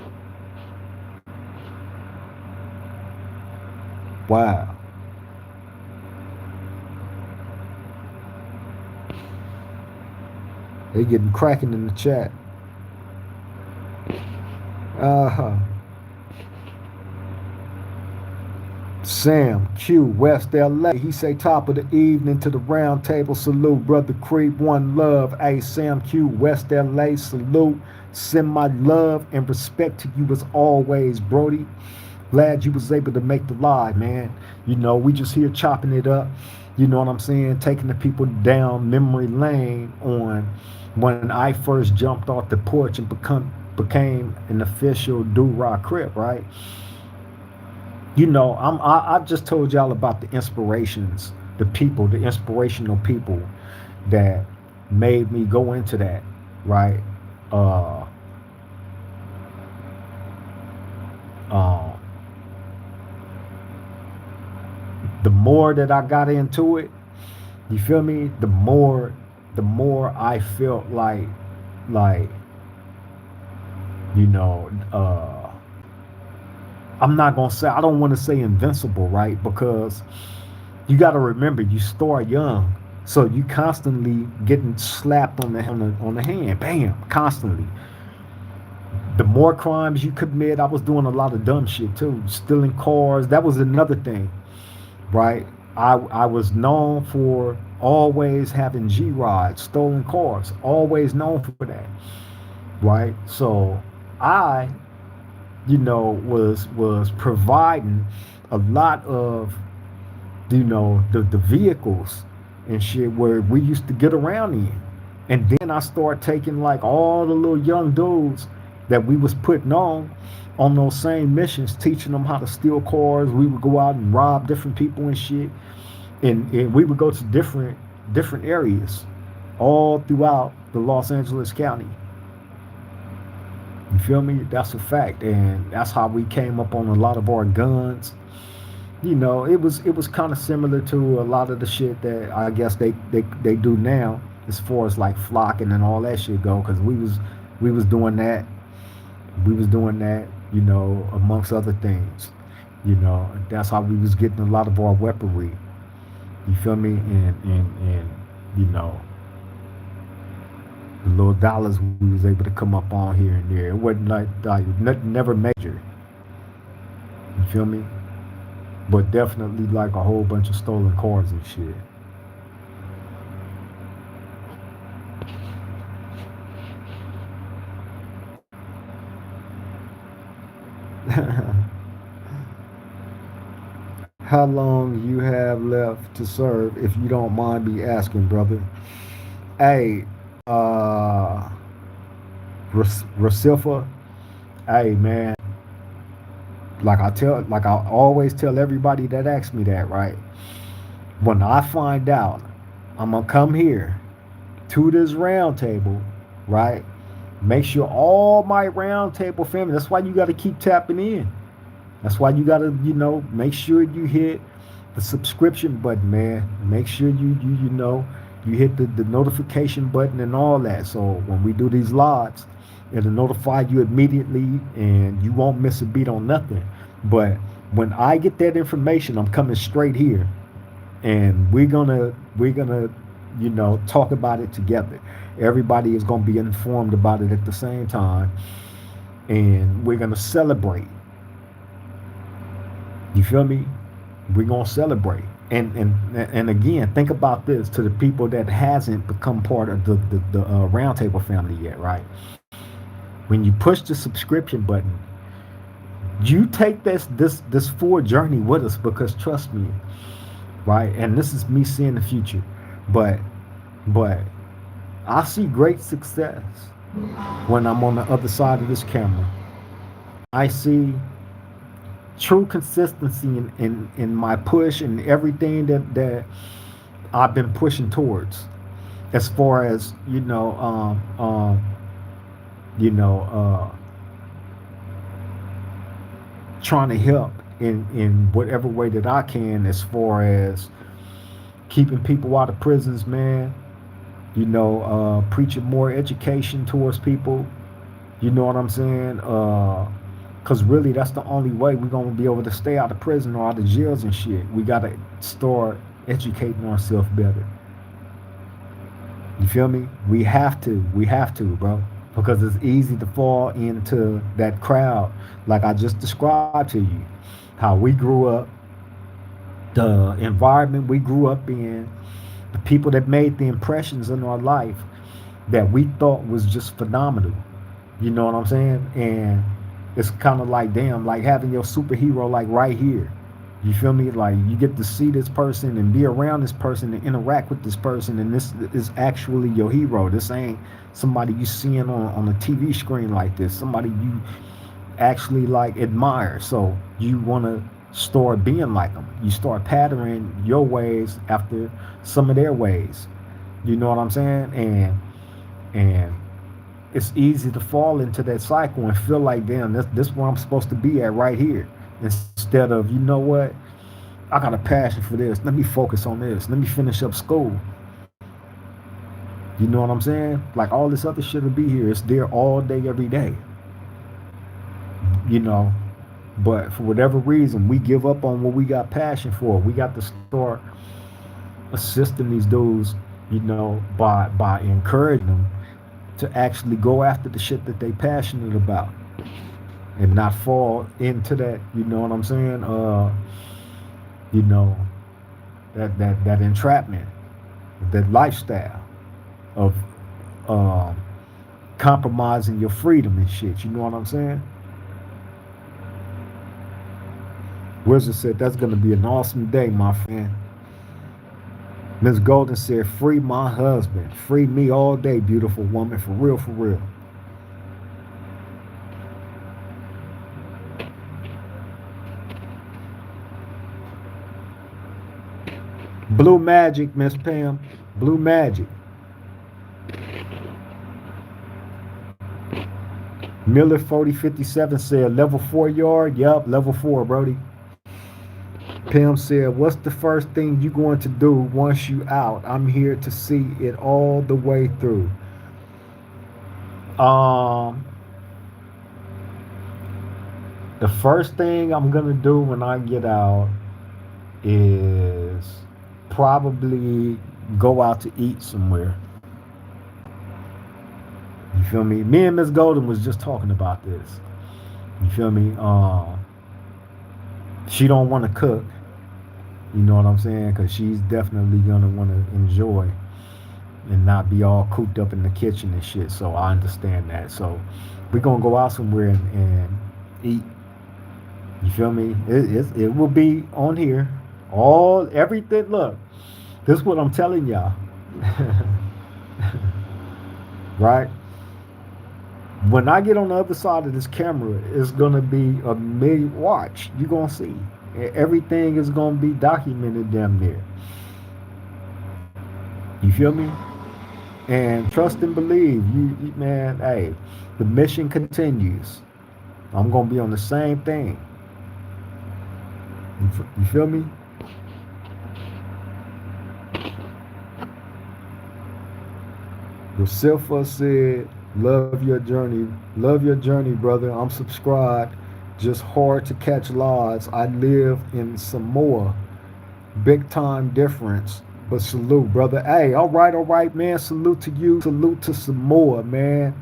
Wow. They getting cracking in the chat. Uh-huh. Sam Q, West LA. He say top of the evening to the round table. Salute, brother Crip. One love. Hey, Sam Q, West LA. Salute. Send my love and respect to you as always, Brody. Glad you was able to make the live, man. We just here chopping it up. You know what I'm saying? Taking the people down memory lane on when I first jumped off the porch and became an official Duroc Crip, right? I just told y'all about the inspirations, the people, the inspirational people that made me go into that, right? Uh, uh, the more that I got into it, you feel me? The more I felt like, you know, I'm not gonna say, I don't want to say invincible, right? Because you got to remember, you start young, so you constantly getting slapped on the hand, bam, constantly. The more crimes you commit, I was doing a lot of dumb shit too, stealing cars. That was another thing, right? I was known for always having G rides, stolen cars, always known for that, right? So I, was providing a lot of, the vehicles and shit where we used to get around in. And then I started taking like all the little young dudes that we was putting on those same missions, teaching them how to steal cars. We would go out and rob different people and shit, and we would go to different areas all throughout the Los Angeles County. You feel me? That's a fact, and that's how we came up on a lot of our guns. It was kind of similar to a lot of the shit that I guess they do now, as far as like flocking and all that shit go. Because we was doing that, amongst other things. That's how we was getting a lot of our weaponry. You feel me? And you know, the little dollars we was able to come up on here and there. It wasn't like nothing, never major. You feel me? But definitely like a whole bunch of stolen cars and shit. How long you have left to serve, if you don't mind me asking, brother? Hey, uh, Rasifa. Hey, man. Like I always tell everybody that asks me that, right? When I find out, I'm gonna come here to this round table, right? Make sure all my round table family. That's why you got to keep tapping in. That's why you got to, make sure you hit the subscription button, man. Make sure you hit the notification button and all that. So when we do these lives, it'll notify you immediately, and you won't miss a beat on nothing. But when I get that information, I'm coming straight here, and we're gonna talk about it together. Everybody is gonna be informed about it at the same time, and we're gonna celebrate. You feel me? We're gonna celebrate. And again, think about this to the people that hasn't become part of the roundtable family yet, right? When you push the subscription button, you take this full journey with us, because trust me, right? And this is me seeing the future, but but I see great success when I'm on the other side of this camera. I see true consistency in my push and everything that I've been pushing towards, as far as you know trying to help in whatever way that I can, as far as keeping people out of prisons, man. Preaching more education towards people. You know what I'm saying? Because really, that's the only way we're going to be able to stay out of prison or out of jails and shit. We got to start educating ourselves better. You feel me? We have to. We have to, bro. Because it's easy to fall into that crowd, like I just described to you. How we grew up, the environment we grew up in, the people that made the impressions in our life that we thought was just phenomenal. You know what I'm saying? And it's kind of like, damn, like having your superhero like right here. You feel me? Like you get to see this person and be around this person and interact with this person, and this is actually your hero. This ain't somebody you seeing on a TV screen like this. Somebody you actually like admire. So you want to start being like them. You start patterning your ways after some of their ways. You know what I'm saying? And it's easy to fall into that cycle and feel like, damn, this where I'm supposed to be at right here. Instead of, you know what? I got a passion for this. Let me focus on this. Let me finish up school. You know what I'm saying? Like all this other shit will be here. It's there all day, every day. You know, but for whatever reason, we give up on what we got passion for. We got to start assisting these dudes, by encouraging them to actually go after the shit that they passionate about, and not fall into that. You know what I'm saying? You know, that entrapment, that lifestyle of compromising your freedom and shit. You know what I'm saying? Wizard said, that's going to be an awesome day, my friend. Miss Golden said, free my husband. Free me all day, beautiful woman. For real, for real. Blue Magic, Miss Pam. Blue Magic. Miller 4057 said, level 4 yard. Yup, level 4, Brody. Pam said, what's the first thing you going to do once you out? I'm here to see it all the way through. The first thing I'm going to do when I get out is probably go out to eat somewhere. You feel me? Me and Miss Golden was just talking about this. You feel me? She don't want to cook. You know what I'm saying? Because she's definitely going to want to enjoy and not be all cooped up in the kitchen and shit. So I understand that. So we're going to go out somewhere and eat. You feel me? It will be on here. Everything. Look, this is what I'm telling y'all. Right? When I get on the other side of this camera, it's going to be a million. Watch. You're going to see. Everything is going to be documented damn near. You feel me? And trust and believe. Man, hey, the mission continues. I'm gonna be on the same thing. You feel me? Yourself said, love your journey, brother. I'm subscribed. Just hard to catch lives. I live in Samoa. Big time difference. But salute, brother. Hey, all right, man. Salute to you. Salute to Samoa, man.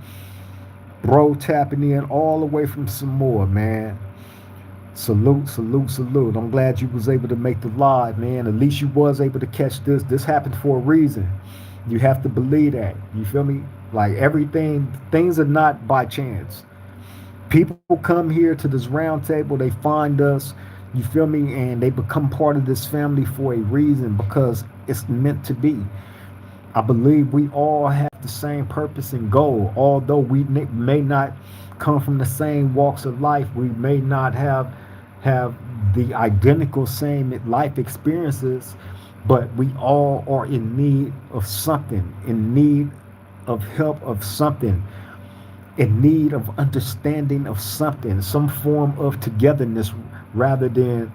Bro tapping in all the way from Samoa, man. Salute, salute, salute. I'm glad you was able to make the live, man. At least you was able to catch this. This happened for a reason. You have to believe that. You feel me? Like everything, things are not by chance. People come here to this round table, they find us, you feel me, and they become part of this family for a reason because it's meant to be. I believe we all have the same purpose and goal. Although we may not come from the same walks of life, we may not have the identical same life experiences, but we all are in need of something, in need of help of something, in need of understanding of something, some form of togetherness rather than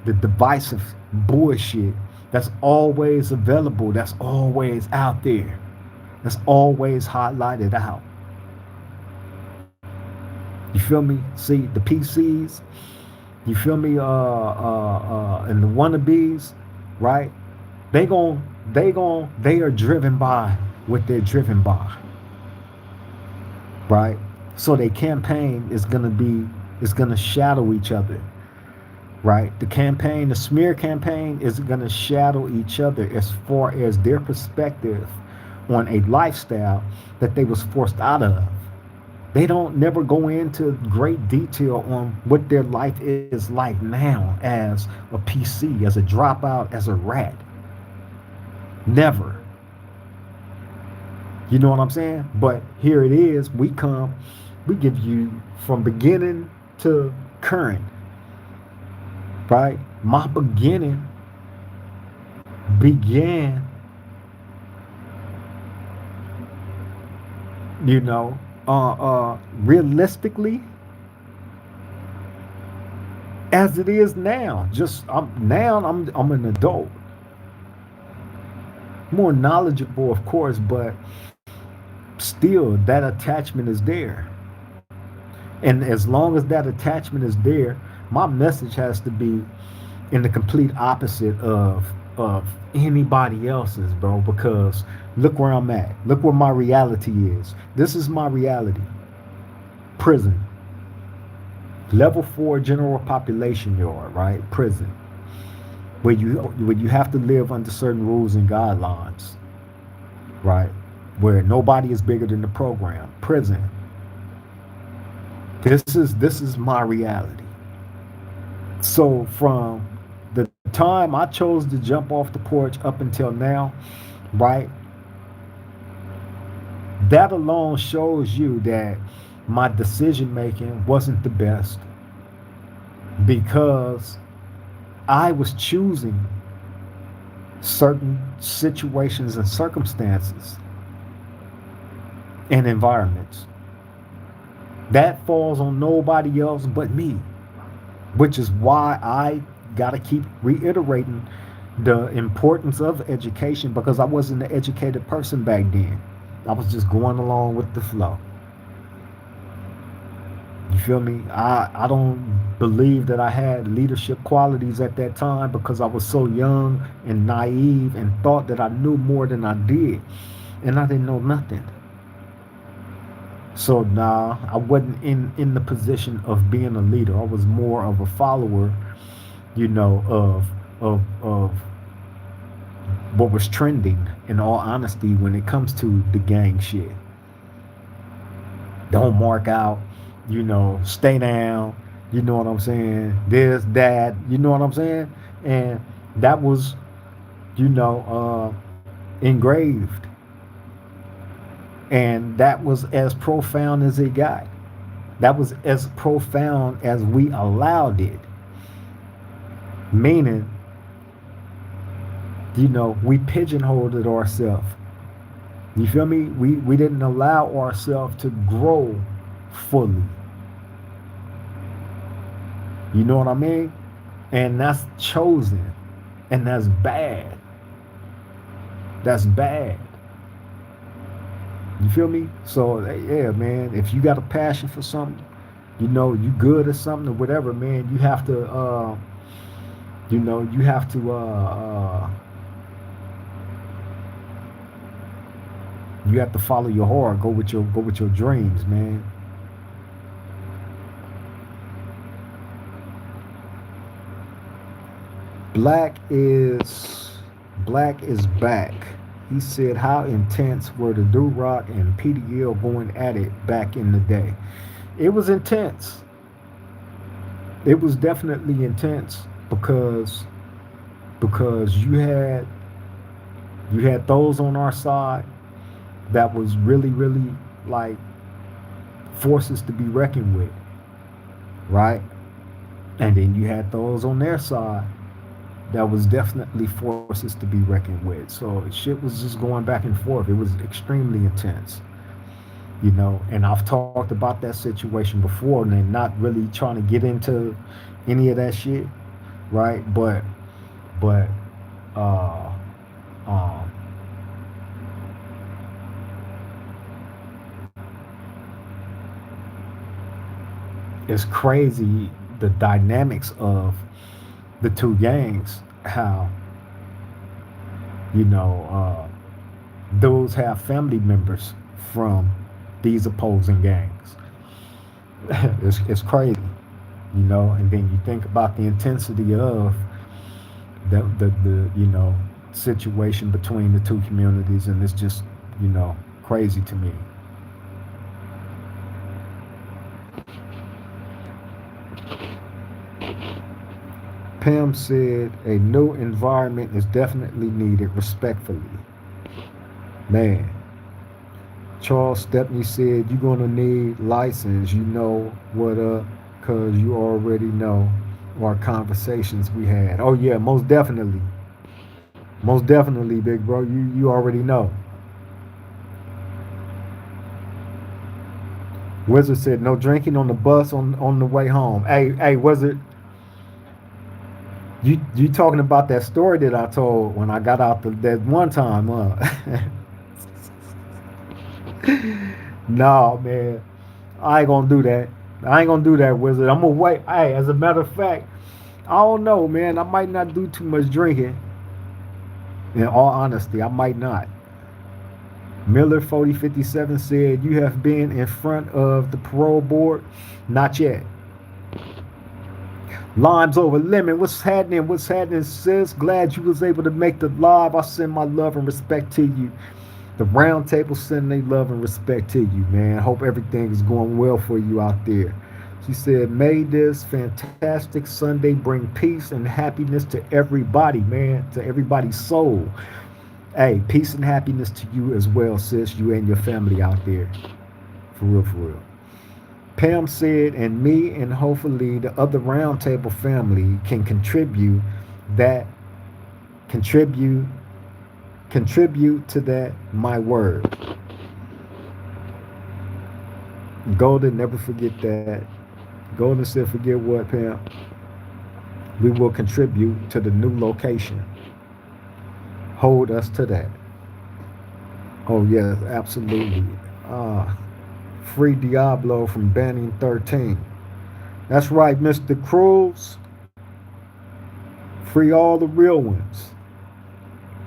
the divisive bullshit that's always available, that's always out there, that's always highlighted out. You feel me? See, the PCs, you feel me? And the wannabes, right? They are driven by what they're driven by, right? So their campaign is gonna shadow each other, right? The smear campaign is gonna shadow each other as far as their perspective on a lifestyle that they was forced out of. They don't never go into great detail on what their life is like now as a PC, as a dropout, as a rat. Never. You know what I'm saying? But here it is. We give you from beginning to current, right? My beginning began, you know, realistically as it is now. I'm an adult, more knowledgeable, of course, but still that attachment is there. And as long as that attachment is there, my message has to be in the complete opposite of anybody else's, bro. Because look where I'm at. Look where my reality is. This is my reality. Prison. Level 4 general population yard, right? Prison. Where you have to live under certain rules and guidelines, right? Where nobody is bigger than the program. Prison. This is my reality. So from the time I chose to jump off the porch up until now, right? That alone shows you that my decision making wasn't the best because I was choosing certain situations and circumstances and environments. That falls on nobody else but me, which is why I got to keep reiterating the importance of education because I wasn't an educated person back then. I was just going along with the flow. You feel me? I don't believe that I had leadership qualities at that time because I was so young and naive and thought that I knew more than I did. And I didn't know nothing. So nah, I wasn't in the position of being a leader. I was more of a follower, you know, of what was trending in all honesty when it comes to the gang shit. Don't mark out, you know, stay down, you know what I'm saying? This, that, you know what I'm saying? And that was, you know, engraved. And that was as profound as it got. That was as profound as we allowed it. Meaning, We pigeonholed it ourselves. You feel me? We didn't allow ourselves to grow fully. You know what I mean? And that's chosen. And that's bad. That's bad. You feel me? So yeah, man, if you got a passion for something, you good at something or whatever, man, you have to follow your heart, go with your dreams, man. Black is Black is back. He said, "How intense were the Duroc and PDL going at it back in the day?" It was intense. It was definitely intense because you had those on our side that was really really like forces to be reckoned with, right? And then you had those on their side that was definitely forces to be reckoned with. So shit was just going back and forth. It was extremely intense. And I've talked about that situation before, and then not really trying to get into any of that shit, right? But uh, um, it's crazy the dynamics of the two gangs. How you know those have family members from these opposing gangs. It's crazy. And then you think about the intensity of the situation between the two communities, and it's just crazy to me. Pam said a new environment is definitely needed, respectfully. Man, Charles Stepney said you're gonna need license. You know what up? Cause you already know our conversations we had. Oh yeah, most definitely, big bro. You already know. Wizard said no drinking on the bus on the way home. Hey, Wizard, you talking about that story that I told when I got out that one time? No, man. I ain't gonna do that. I ain't gonna do that, Wizard. I'm gonna wait. Hey, as a matter of fact, I don't know, man. I might not do too much drinking. In all honesty, I might not. Miller 4057 said, "You have been in front of the parole board? Not yet." Limes over lemon. What's happening? What's happening, sis? Glad you was able to make the live. I send my love and respect to you. The round table sending their love and respect to you, man. Hope everything is going well for you out there. She said, "May this fantastic Sunday bring peace and happiness to everybody, man, to everybody's soul." Hey, peace and happiness to you as well, sis. You and your family out there. For real, for real. Pam said, "And me and hopefully the other roundtable family can that, contribute, contribute to that, my word." Golden, never forget that. Golden said, "Forget what, Pam? We will contribute to the new location. Hold us to that." Oh, yes, absolutely. Uh, Free Diablo from Banning 13. That's right, Mr. Cruz. Free all the real ones.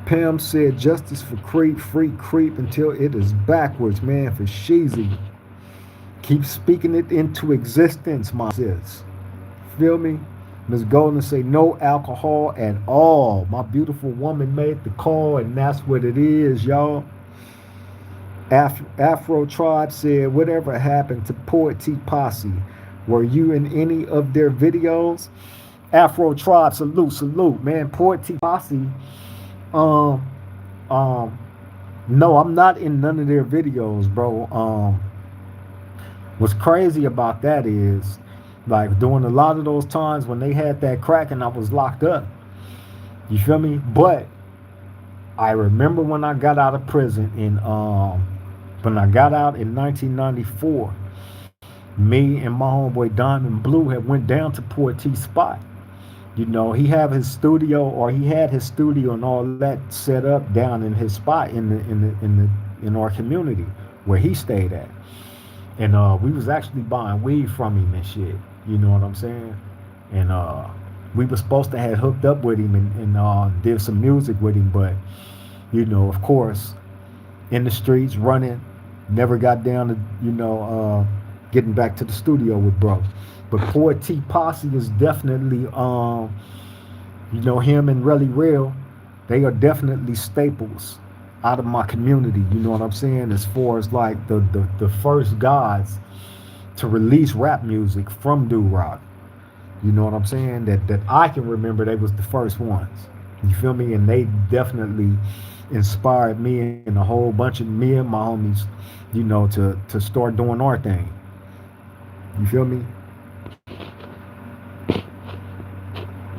Pam said, "Justice for Creep, free Creep until it is backwards, man, for Sheezy. Keep speaking it into existence, my sis." Feel me? Miss Golden say, "No alcohol at all." My beautiful woman made the call, and that's what it is, y'all. Afro Tribe said, "Whatever happened to Poet T Posse? Were you in any of their videos?" Afro Tribe, salute, salute, man. Poet T Posse. Um, um, no, I'm not in none of their videos, bro. What's crazy about that is, like, during a lot of those times when they had that crack and I was locked up. You feel me? But I remember when I got out of prison when I got out in 1994, me and my homeboy Diamond Blue had went down to Port T spot. You know, he had his studio and all that set up down in his spot in our community where he stayed at. And we was actually buying weed from him and shit. You know what I'm saying? And we were supposed to have hooked up with him and did some music with him, but you know, of course, in the streets running, never got down to getting back to the studio with bro. But Port T Posse is definitely him and Relly Real, they are definitely staples out of my community. You know what I'm saying? As far as like the first guys to release rap music from Duroc. You know what I'm saying? That I can remember, they was the first ones. You feel me? And they definitely inspired me and a whole bunch of me and my homies, to start doing our thing. You feel me?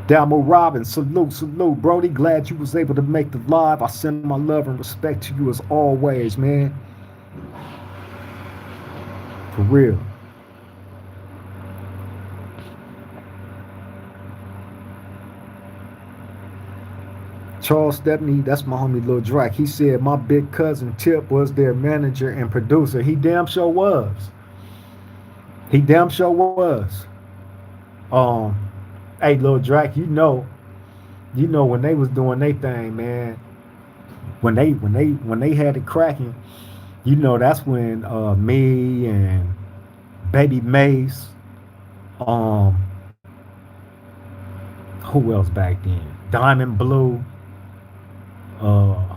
Dalmo Robbins, salute, salute, Brody. Glad you was able to make the live. I send my love and respect to you as always, man. For real. Charles Stepney, that's my homie Lil Drac. He said my big cousin Tip was their manager and producer. He damn sure was. He damn sure was. Um, hey Lil Drac, when they was doing their thing, man. When they had it cracking, that's when me and Baby Mace, um, who else back then? Diamond Blue. Uh,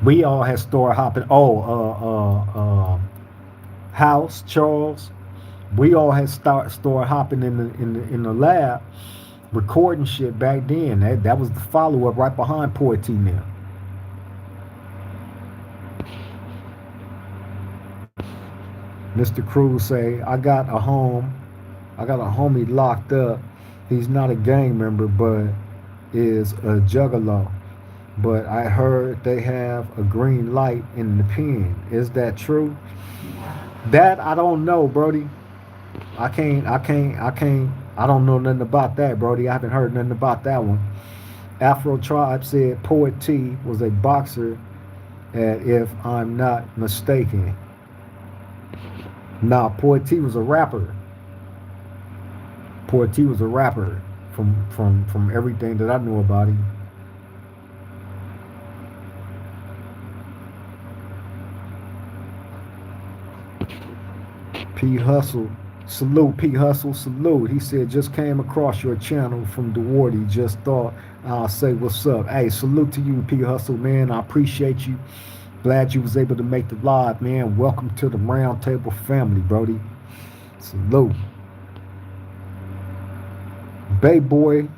we all had started hopping. House Charles. We all had started hopping in the lab, recording shit back then. That was the follow up right behind Port T now. Mr. Cruz say, I got a homie locked up. He's not a gang member, but is a juggalo. But I heard they have a green light in the pen. Is that true? That I don't know, Brody. I don't know nothing about that, Brody. I haven't heard nothing about that one. Afro Tribe said Poet T was a boxer, if I'm not mistaken. Nah, Poet T was a rapper. Poet T was a rapper from everything that I knew about him. P Hustle, salute. P Hustle, salute. He said just came across your channel from Duarte. Just thought I'll say what's up. Hey, salute to you, P Hustle, man. I appreciate you. Glad you was able to make the live, man. Welcome to the Round Table family, Brody. Salute. Bay Boy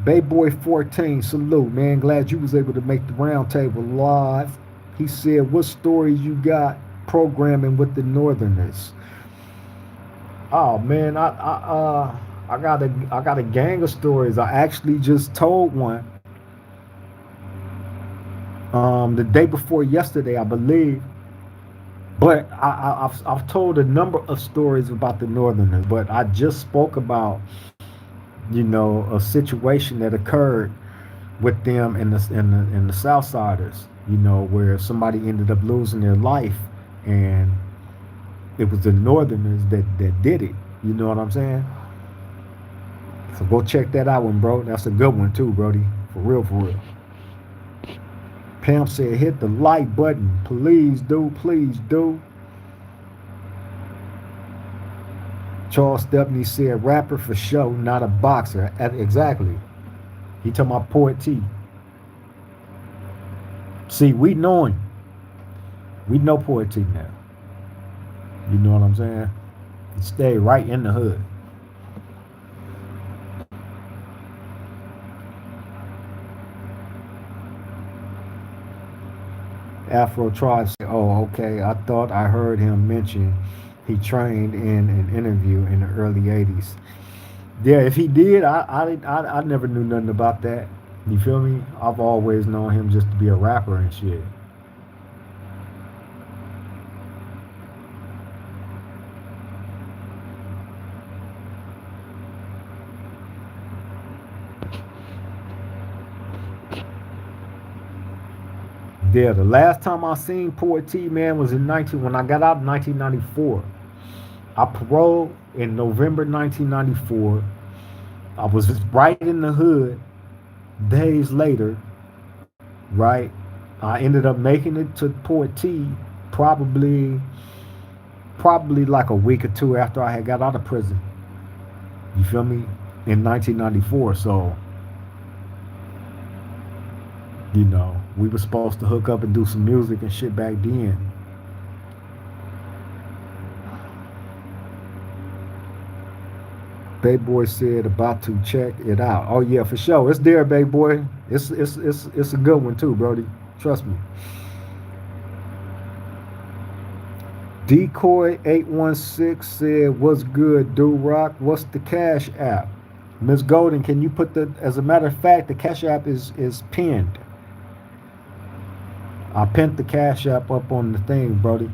14, salute, man. Glad you was able to make the Round Table live. He said, what stories you got programming with the Northerners? Oh man, I got a gang of stories. I actually just told one the day before yesterday, I believe. But I've told a number of stories about the Northerners. But I just spoke about a situation that occurred with them and the Southsiders. Where somebody ended up losing their life, and it was the Northerners that did it. You know what I'm saying? So go check that out one, bro. That's a good one too, Brody. For real, for real. Pam said, hit the like button. Please do, please do. Charles Stepney said, rapper for show, not a boxer. Exactly. He talking about Poet T. See, we know him. We know Poet T now. You know what I'm saying? He stayed right in the hood. Afro Tribe said, oh, okay, I thought I heard him mention he trained in an interview in the early 80s. Yeah, if he did, I never knew nothing about that. You feel me? I've always known him just to be a rapper and shit. Yeah, the last time I seen Port T, man, was in 19 when I got out in 1994. I paroled in November 1994. I was right in the hood days later, right? I ended up making it to Port T probably probably like a week or two after I had got out of prison. You feel me? In 1994. So, we were supposed to hook up and do some music and shit back then. Bay Boy said about to check it out. Oh yeah, for sure. It's there, Bay Boy. It's a good one too, Brody. Trust me. Decoy816 said, "What's good, Duroc? What's the Cash App?" Miss Golden, can you put the? As a matter of fact, the Cash App is pinned. I pinned the Cash App up on the thing, Brody.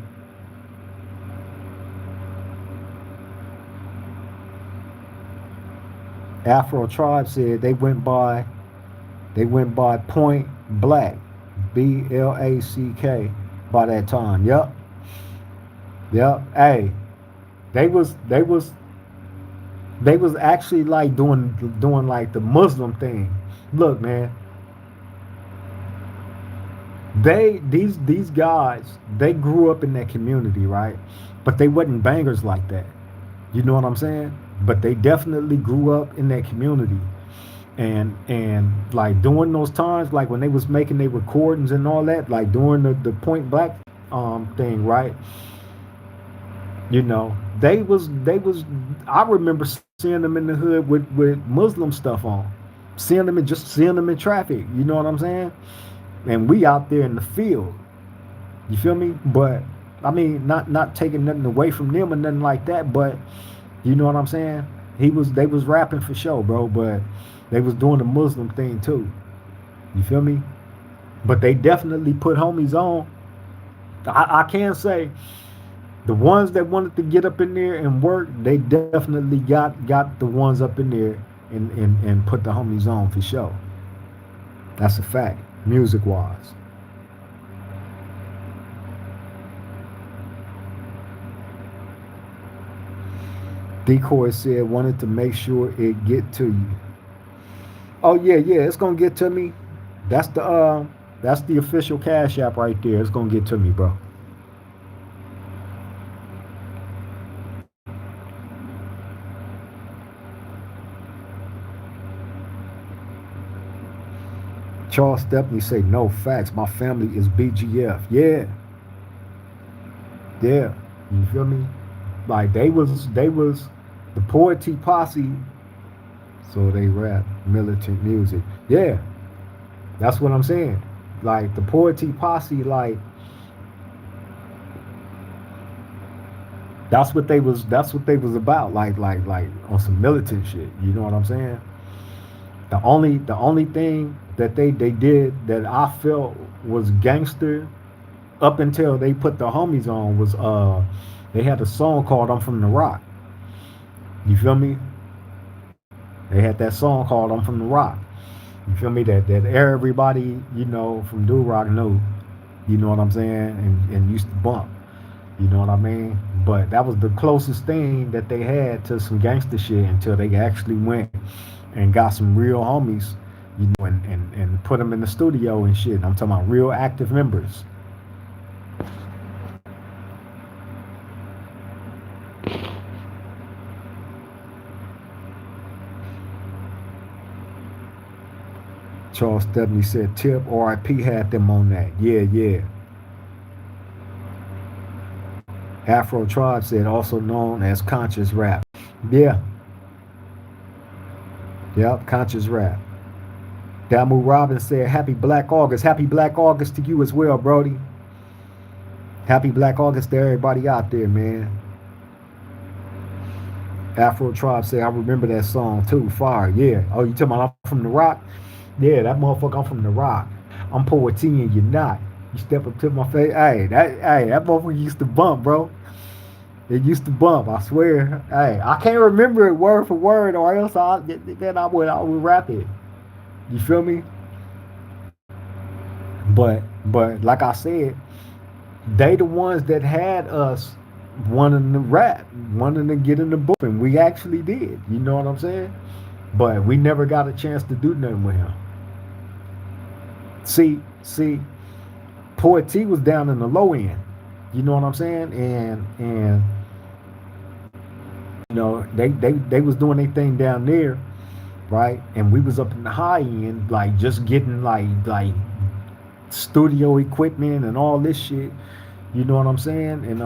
Afro Tribe said they went by Point Black, Black, by that time. Yep, yep. Hey, they was they was they was actually like doing like the Muslim thing. Look, man, these guys they grew up in that community, right? But they wasn't bangers like that. You know what I'm saying? But they definitely grew up in that community. And like during those times, like when they was making their recordings and all that, like during the Point Black thing, right? They was I remember seeing them in the hood with Muslim stuff on. Seeing them in traffic, you know what I'm saying? And we out there in the field. You feel me? But I mean, not taking nothing away from them or nothing like that, but you know what I'm saying? They was rapping for sure, bro, but they was doing the Muslim thing too. You feel me? But they definitely put homies on. I can say the ones that wanted to get up in there and work, they definitely got the ones up in there and put the homies on for sure. That's a fact, music wise. Decoy said wanted to make sure it get to you. Oh yeah, yeah, it's gonna get to me. That's the official Cash App right there. It's gonna get to me, bro. Charles Stepney say no facts. My family is BGF. Yeah, yeah. You feel me? Like they was the Poetry Posse, so they rap militant music. Yeah, that's what I'm saying. Like the Poetry Posse, like that's what they was about. Like on some militant shit. You know what I'm saying? The only thing that they did that I felt was gangster up until they put the homies on was they had a song called "I'm from the Rock." You feel me? They had that song called "I'm from the Rock." You feel me? That everybody from Do Rock knew. You know what I'm saying? And used to bump. You know what I mean? But that was the closest thing that they had to some gangster shit until they actually went and got some real homies, and put them in the studio and shit. I'm talking about real active members. Charles Stepney said Tip RIP had them on that. Yeah, yeah. Afro Tribe said also known as conscious rap. Yeah, yep, conscious rap. Damu Robbins said Happy Black August. Happy Black August to you as well, Brody. Happy Black August to everybody out there, man. Afro Tribe said I remember that song too. Fire, yeah. Oh, you talking about I'm from the Rock? Yeah, that motherfucker, I'm from the Rock. I'm Poet T and you're not. You step up to my face. Hey, that motherfucker used to bump, bro. It used to bump, I swear. Hey, I can't remember it word for word, or else I would rap it. You feel me? But like I said, they the ones that had us wanting to rap, wanting to get in the booth, and we actually did. You know what I'm saying? But we never got a chance to do nothing with him. See, Poet T was down in the low end. You know what I'm saying? And they was doing their thing down there, right? And we was up in the high end, like just getting like studio equipment and all this shit. You know what I'm saying? And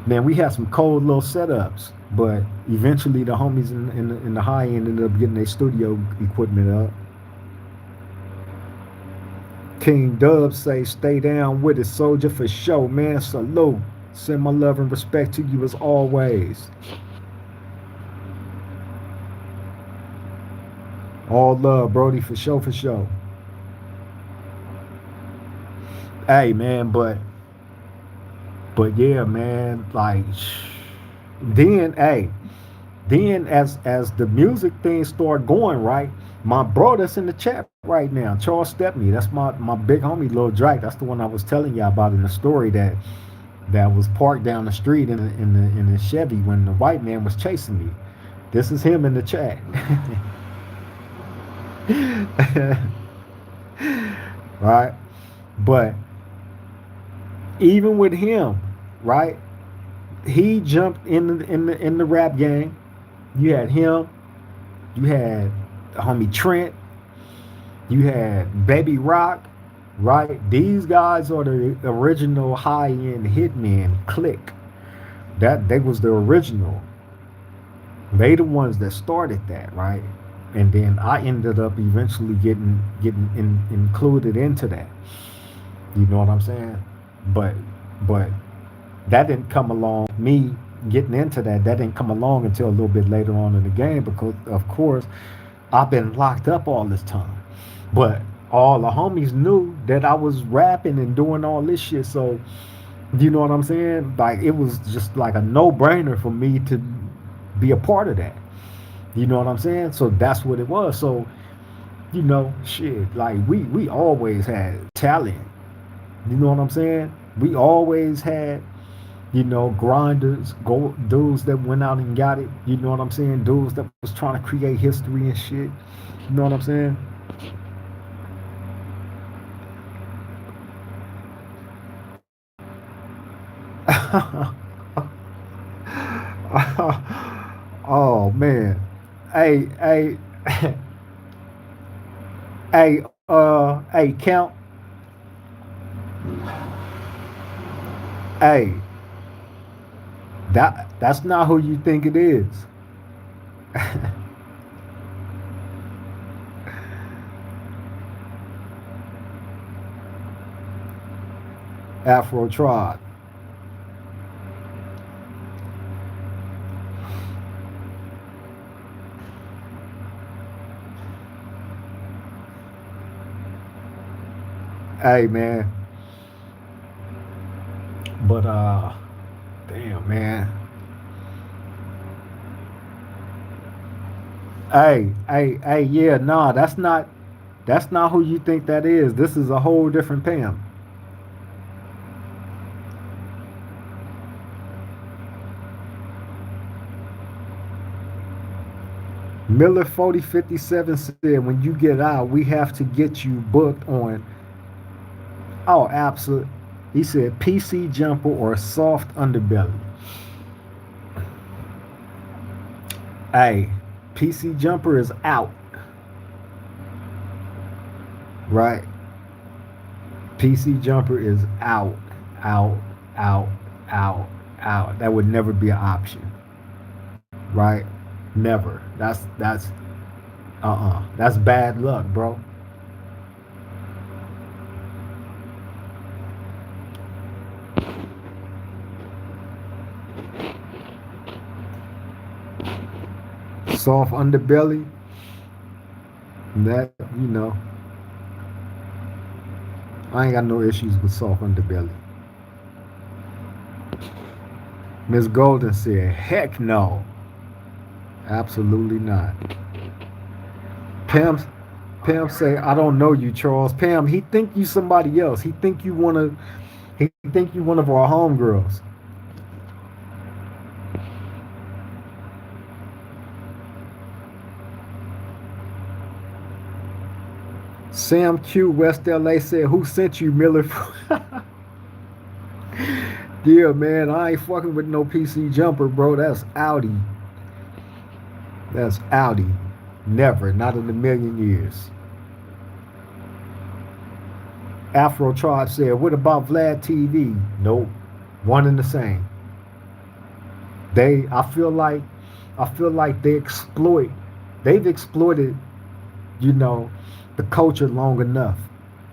man, we had some cold little setups, but eventually the homies in the high end ended up getting their studio equipment up. King Dub say, stay down with it, soldier, for show, man. Salute. Send my love and respect to you as always. All love, Brody, for show, for show. Hey, man, but yeah, man, like then, hey, then as the music thing started going right, my bro that's in the chat right now, Charles Stepney, that's my big homie, Lil Drake. That's the one I was telling you about in the story that was parked down the street in the Chevy when the white man was chasing me. This is him in the chat. Right? But even with him, right? He jumped in the rap game. You had him, you had homie Trent, you had Baby Rock, right? These guys are the original high end hitman clique. That they was the original. They the ones that started that, right? And then I ended up eventually getting included into that. You know what I'm saying? But but that didn't come along. Me getting into that didn't come along until a little bit later on in the game because of course I've been locked up all this time. But all the homies knew that I was rapping and doing all this shit. So you know what I'm saying? Like it was just like a no brainer for me to be a part of that. You know what I'm saying? So that's what it was. So shit, like we always had talent. You know what I'm saying? We always had, grinders, go dudes that went out and got it. You know what I'm saying? Dudes that was trying to create history and shit. You know what I'm saying? Oh man. Hey, hey, count. Hey, that's not who you think it is. Afro Tribe. Hey man. But damn man. Hey, yeah, nah, that's not who you think that is. This is a whole different Pam. Miller 4057 said, when you get out, we have to get you booked on. Oh, absolutely. He said PC jumper or soft underbelly. Hey, PC jumper is out, right? PC jumper is out, out, out, out, out. That would never be an option, right? Never. That's bad luck, bro. Soft underbelly. That, I ain't got no issues with soft underbelly. Miss Golden said, heck no. Absolutely not. Pam Pam say, I don't know you, Charles. Pam, he think you somebody else. He think you one of our homegirls. Sam Q West LA said, who sent you, Miller? Yeah, man, I ain't fucking with no PC jumper, bro. That's Audi. That's Audi. Never, not in a million years. Afro Tribe said, what about Vlad TV? Nope. One and the same. They I feel like they've exploited, you know, the culture long enough.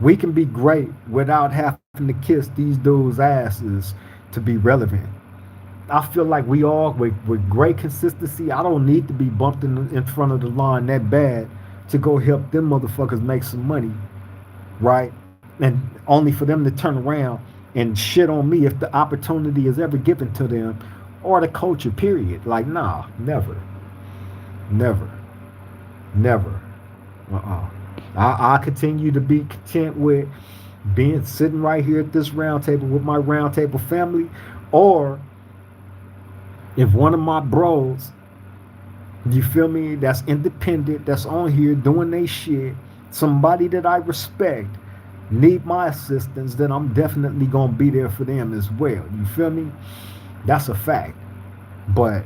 We can be great without having to kiss these dudes' asses to be relevant. I feel like we all, with great consistency, I don't need to be bumped in front of the line that bad to go help them motherfuckers make some money, right? And only for them to turn around and shit on me if the opportunity is ever given to them or the culture, period. Like, nah, never, never, never. I continue to be content with being sitting right here at this round table with my round table family, or if one of my bros, you feel me, that's independent, that's on here doing they shit, somebody that I respect, need my assistance, then I'm definitely gonna be there for them as well. You feel me? That's a fact. But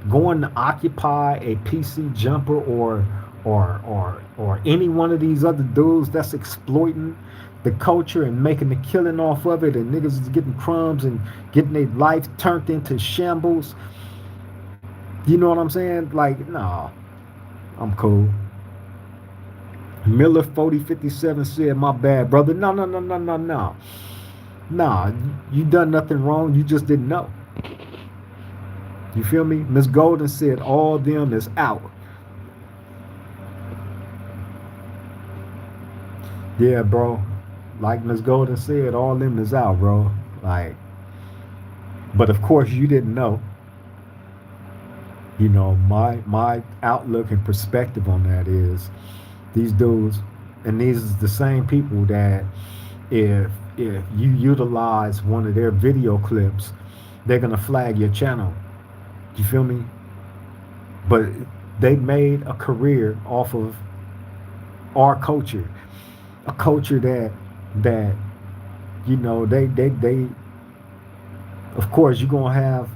going to occupy a PC jumper or any one of these other dudes that's exploiting the culture and making a killing off of it, and niggas is getting crumbs and getting their life turned into shambles. You know what I'm saying? Like, nah, I'm cool. Miller 4057 said, my bad, brother. No, no, no, no, no, no. Nah, you done nothing wrong. You just didn't know. You feel me? Miss Golden said all them is out. Yeah, bro. Like Miss Golden said, all them is out, bro. Like, but of course you didn't know. My outlook and perspective on that is these dudes, and these is the same people that if you utilize one of their video clips, they're gonna flag your channel. You feel me? But they made a career off of our culture, a culture that they of course you're gonna have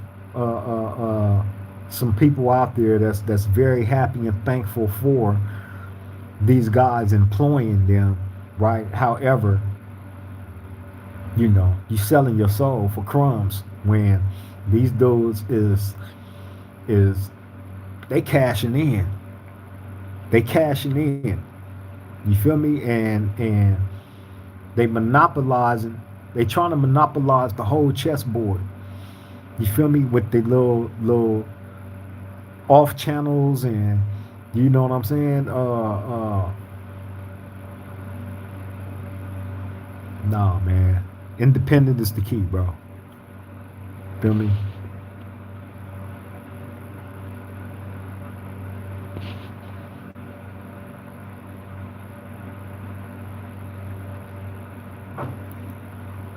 some people out there that's very happy and thankful for these guys employing them, right? However, you selling your soul for crumbs when these dudes is they cashing in. They cashing in. You feel me? And they monopolizing. They trying to monopolize the whole chessboard. You feel me? With the little off channels, and you know what I'm saying? Nah, man. Independent is the key, bro. Feel me?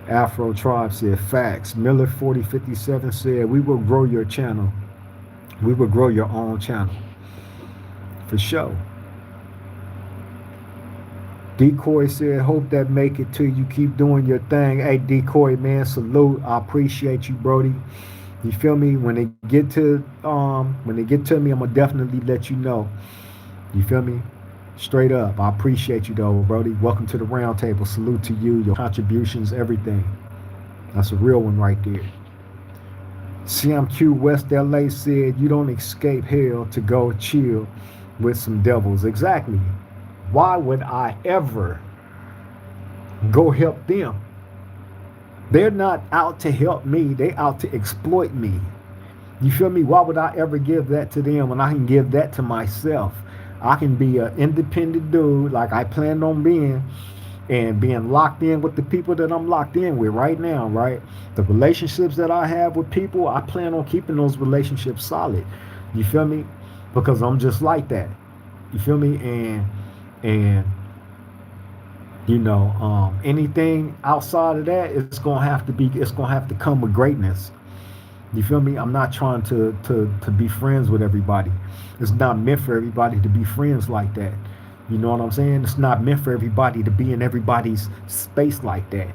Afro Tribe said facts. Miller 4057 said we will grow your channel. We will grow your own channel. For sure. Decoy said, hope that make it to you. Keep doing your thing. Hey, Decoy, man, salute. I appreciate you, Brody. You feel me? When they get to me, I'm gonna definitely let you know. You feel me? Straight up. I appreciate you though, Brody. Welcome to the round table. Salute to you, your contributions, everything. That's a real one right there. CMQ West LA said, you don't escape hell to go chill with some devils. Exactly. Why would I ever go help them? They're not out to help me. They out to exploit me. You feel me? Why would I ever give that to them when I can give that to myself? I can be an independent dude like I plan on being, and being locked in with the people that I'm locked in with right now, right? The relationships that I have with people, I plan on keeping those relationships solid. You feel me? Because I'm just like that. You feel me? And anything outside of that, it's gonna have to come with greatness. You feel me? I'm not trying to be friends with everybody. It's not meant for everybody to be friends like that. You know what I'm saying? It's not meant for everybody to be in everybody's space like that.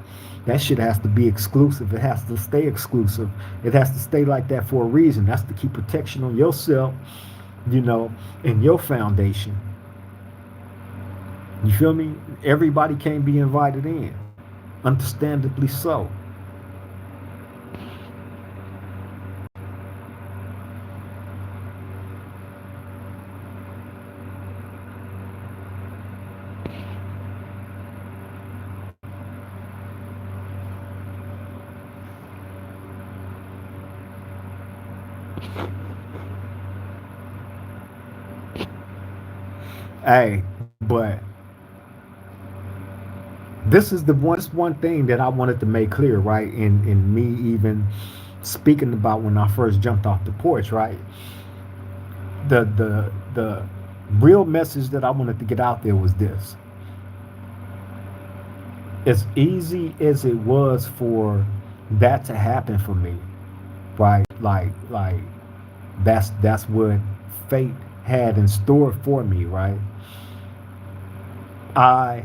That shit has to be exclusive. It has to stay exclusive. It has to stay like that for a reason. That's to keep protection on yourself, you know, and your foundation. You feel me? Everybody can't be invited in. Understandably so. Hey, but this one thing that I wanted to make clear, right? In me even speaking about when I first jumped off the porch, right? The real message that I wanted to get out there was this: as easy as it was for that to happen for me, right? Like that's what fate had in store for me, right? I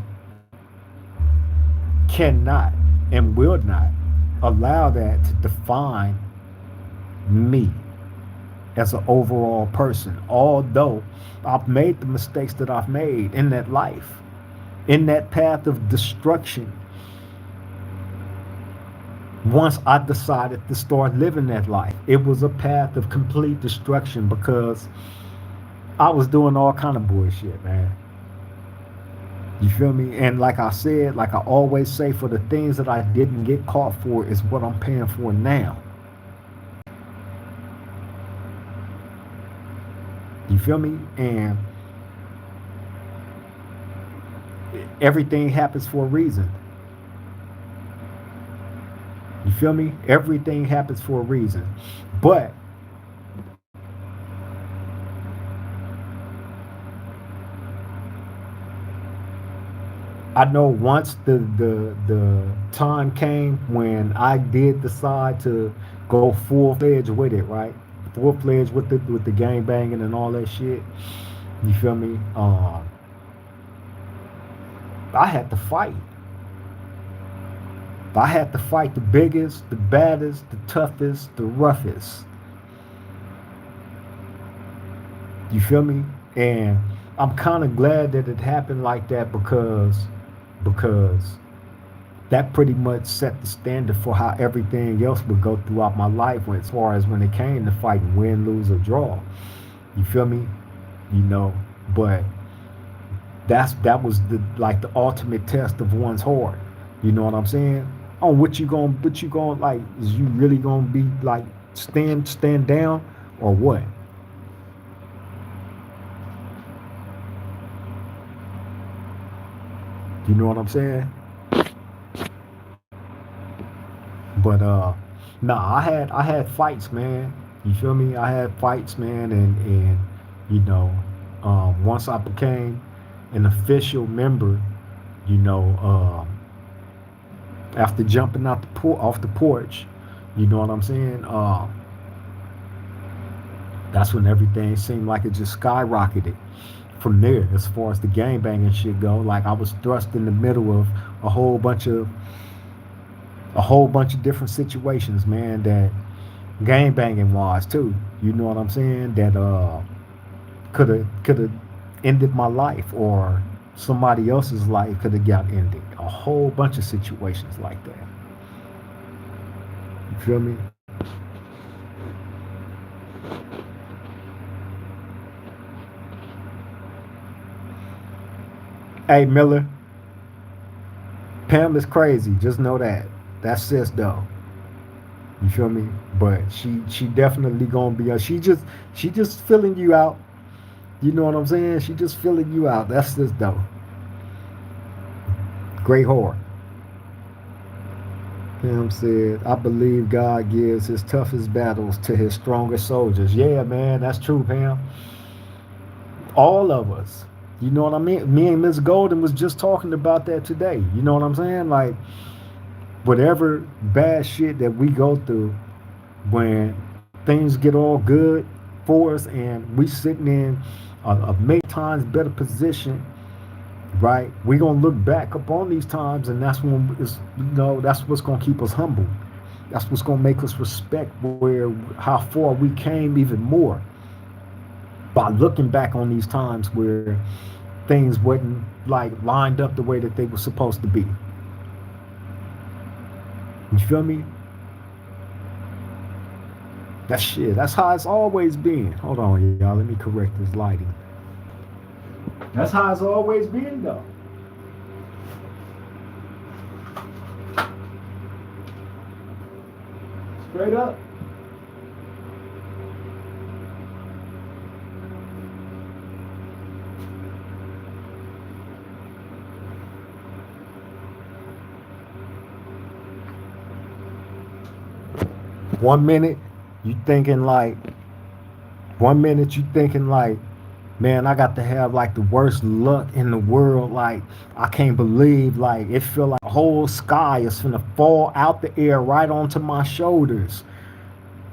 cannot and will not allow that to define me as an overall person. Although I've made the mistakes that I've made in that life, in that path of destruction, once I decided to start living that life, it was a path of complete destruction because I was doing all kind of bullshit, man. You feel me? And like I said, like I always say, for the things that I didn't get caught for is what I'm paying for now. You feel me? And everything happens for a reason. You feel me? Everything happens for a reason. But I know once the time came when I did decide to go full fledged with it, right? Full fledged with the gang banging and all that shit. You feel me? I had to fight. I had to fight the biggest, the baddest, the toughest, the roughest. You feel me? And I'm kind of glad that it happened like that because that pretty much set the standard for how everything else would go throughout my life as far as when it came to fighting, win, lose, or draw. You feel me? You know, but that was the ultimate test of one's heart. You know what I'm saying? On what you going like, is you really gonna be like stand down or what? You know what I'm saying? But nah, I had fights, man. You feel me? I had fights, man, and you know, once I became an official member, you know, after jumping out off the porch, you know what I'm saying? That's when everything seemed like it just skyrocketed from there as far as the gang banging shit go. Like I was thrust in the middle of a whole bunch of a whole bunch of different situations, man, that gang banging wise too. You know what I'm saying? That could have ended my life, or somebody else's life could have got ended. A whole bunch of situations like that. You feel me? Hey Miller, Pam is crazy. Just know that. That's sis though. You feel me? But she definitely gonna be. She just filling you out. You know what I'm saying? She just filling you out. That's this though. Great whore. Pam said, I believe God gives his toughest battles to his strongest soldiers. Yeah, man, that's true, Pam. All of us. You know what I mean? Me and Miss Golden was just talking about that today. You know what I'm saying? Like, whatever bad shit that we go through, when things get all good for us and we sitting in a many times better position, right? We gonna look back upon these times, and that's when it's, that's what's gonna keep us humble. That's what's gonna make us respect where how far we came even more by looking back on these times where things wasn't like lined up the way that they were supposed to be. You feel me? That shit. That's how it's always been. Hold on, y'all. Let me correct this lighting. That's how it's always been, though. Straight up. One minute you thinking like, one minute you thinking like, man, I got to have like the worst luck in the world. Like, I can't believe, like, it feel like the whole sky is gonna fall out the air right onto my shoulders,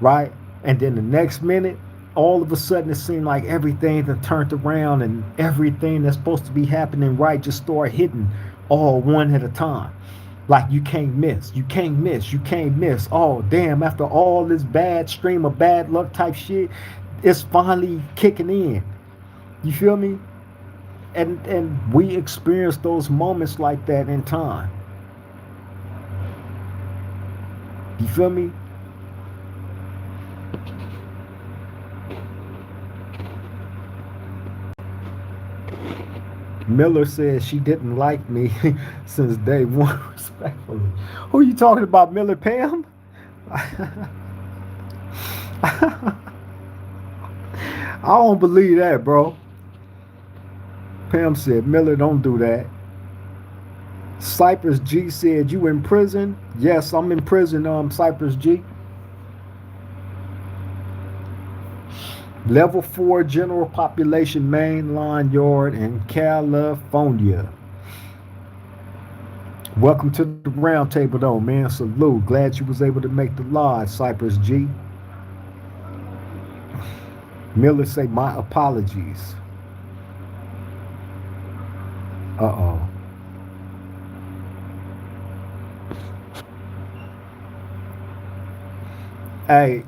right? And then the next minute, all of a sudden, it seemed like everything that turned around and everything that's supposed to be happening right just start hitting all one at a time. Like, you can't miss, you can't miss, you can't miss. Oh, damn, after all this bad stream of bad luck type shit, it's finally kicking in. You feel me? And we experience those moments like that in time. You feel me? Miller says she didn't like me since day one, respectfully. Who are you talking about, Miller Pam? I don't believe that, bro. Pam said, Miller, don't do that. Cypress G said, you in prison? Yes, I'm in prison, Cypress G. Level 4 general population mainline yard in California. Welcome to the round table though, man. Salute. Glad you was able to make the live, Cypress G. Miller say, my apologies. Uh-oh. Hey,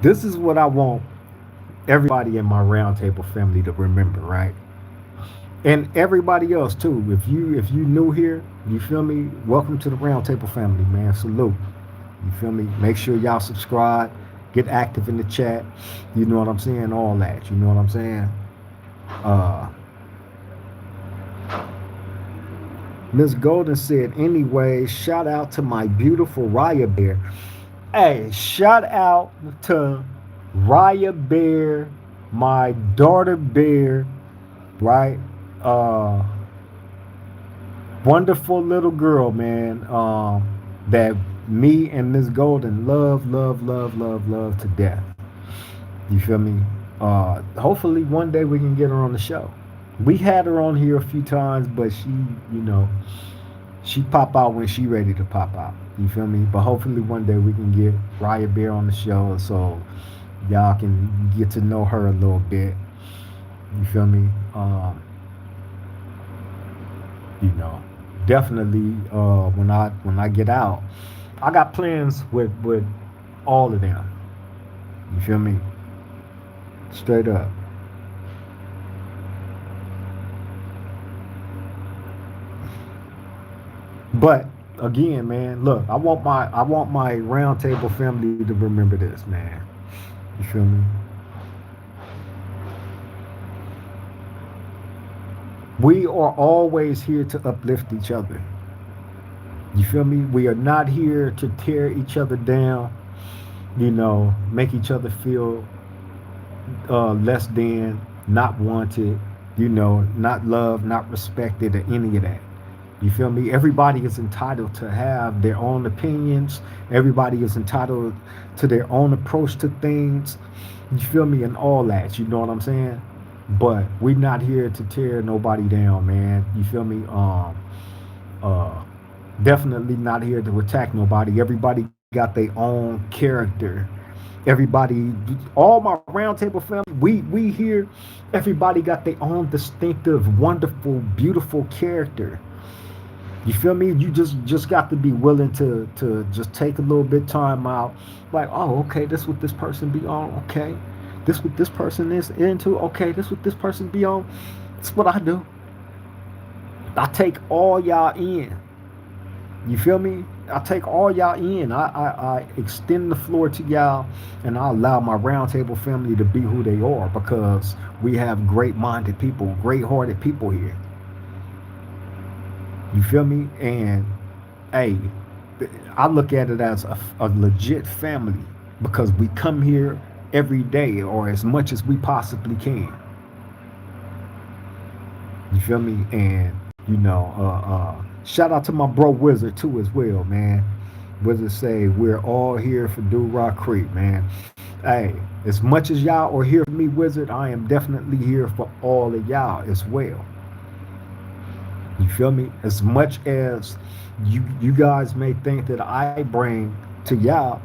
this is what I want everybody in my roundtable family to remember, right? And everybody else too. If you new here, you feel me? Welcome to the roundtable family, man. Salute. You feel me? Make sure y'all subscribe, get active in the chat. You know what I'm saying? All that. You know what I'm saying? Uh Miss Golden said, anyway, shout out to my beautiful Raya Bear. Hey, shout out to Raya Bear, my daughter Bear, right? Uh, Wonderful little girl, man. That me and Miss Golden love, love, love, love, love to death. You feel me? Hopefully one day we can get her on the show. We had her on here a few times, but you know, she pop out when she ready to pop out. You feel me? But hopefully one day we can get Raya Bear on the show so y'all can get to know her a little bit. You feel me? You know, definitely when I get out, I got plans with all of them. You feel me? Straight up. But again, man, look, I want my roundtable family to remember this, man. You feel me? We are always here to uplift each other. You feel me? We are not here to tear each other down, make each other feel less than, not wanted, not loved, not respected, or any of that. You feel me? Everybody is entitled to have their own opinions. Everybody is entitled to their own approach to things. You feel me? And all that. You know what I'm saying? But we're not here to tear nobody down, man. You feel me? Uh, Definitely not here to attack nobody. Everybody got their own character. Everybody, all my roundtable family, we here. Everybody got their own distinctive, wonderful, beautiful character. You feel me? You just got to be willing to just take a little bit time out. Like, oh, okay, this what this person be on. Okay, this what this person is into. Okay, this what this person be on. That's what I do. I take all y'all in. You feel me? I take all y'all in. I extend the floor to y'all, and I allow my roundtable family to be who they are because we have great-minded people, great-hearted people here. You feel me? And hey, I look at it as a legit family because we come here every day or as much as we possibly can. You feel me? And shout out to my bro Wizard too as well, man. Wizard say we're all here for Duroc Crip, man. Hey, as much as y'all are here for me, Wizard, I am definitely here for all of y'all as well. You feel me? As much as you guys may think that I bring to y'all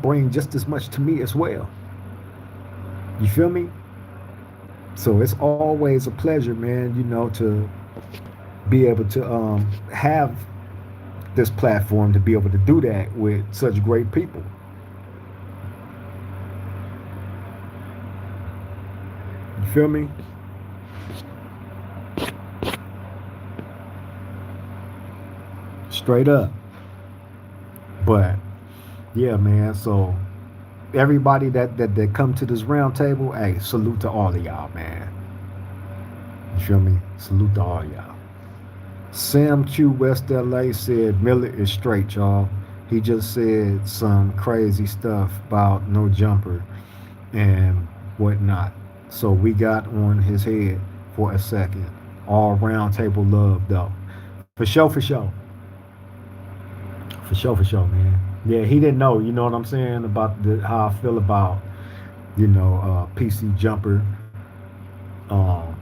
bring just as much to me as well. You feel me? So it's always a pleasure, man, to be able to have this platform to be able to do that with such great people. You feel me? Straight up. But yeah, man. So everybody that come to this round table, hey, salute to all of y'all, man. You feel me? Salute to all y'all. Sam Q West LA said Miller is straight, y'all. He just said some crazy stuff about no jumper and whatnot. So we got on his head for a second. All round table love though. For sure, for sure. For sure, man. Yeah, he didn't know, you know what I'm saying, about how I feel about, PC jumper. Um,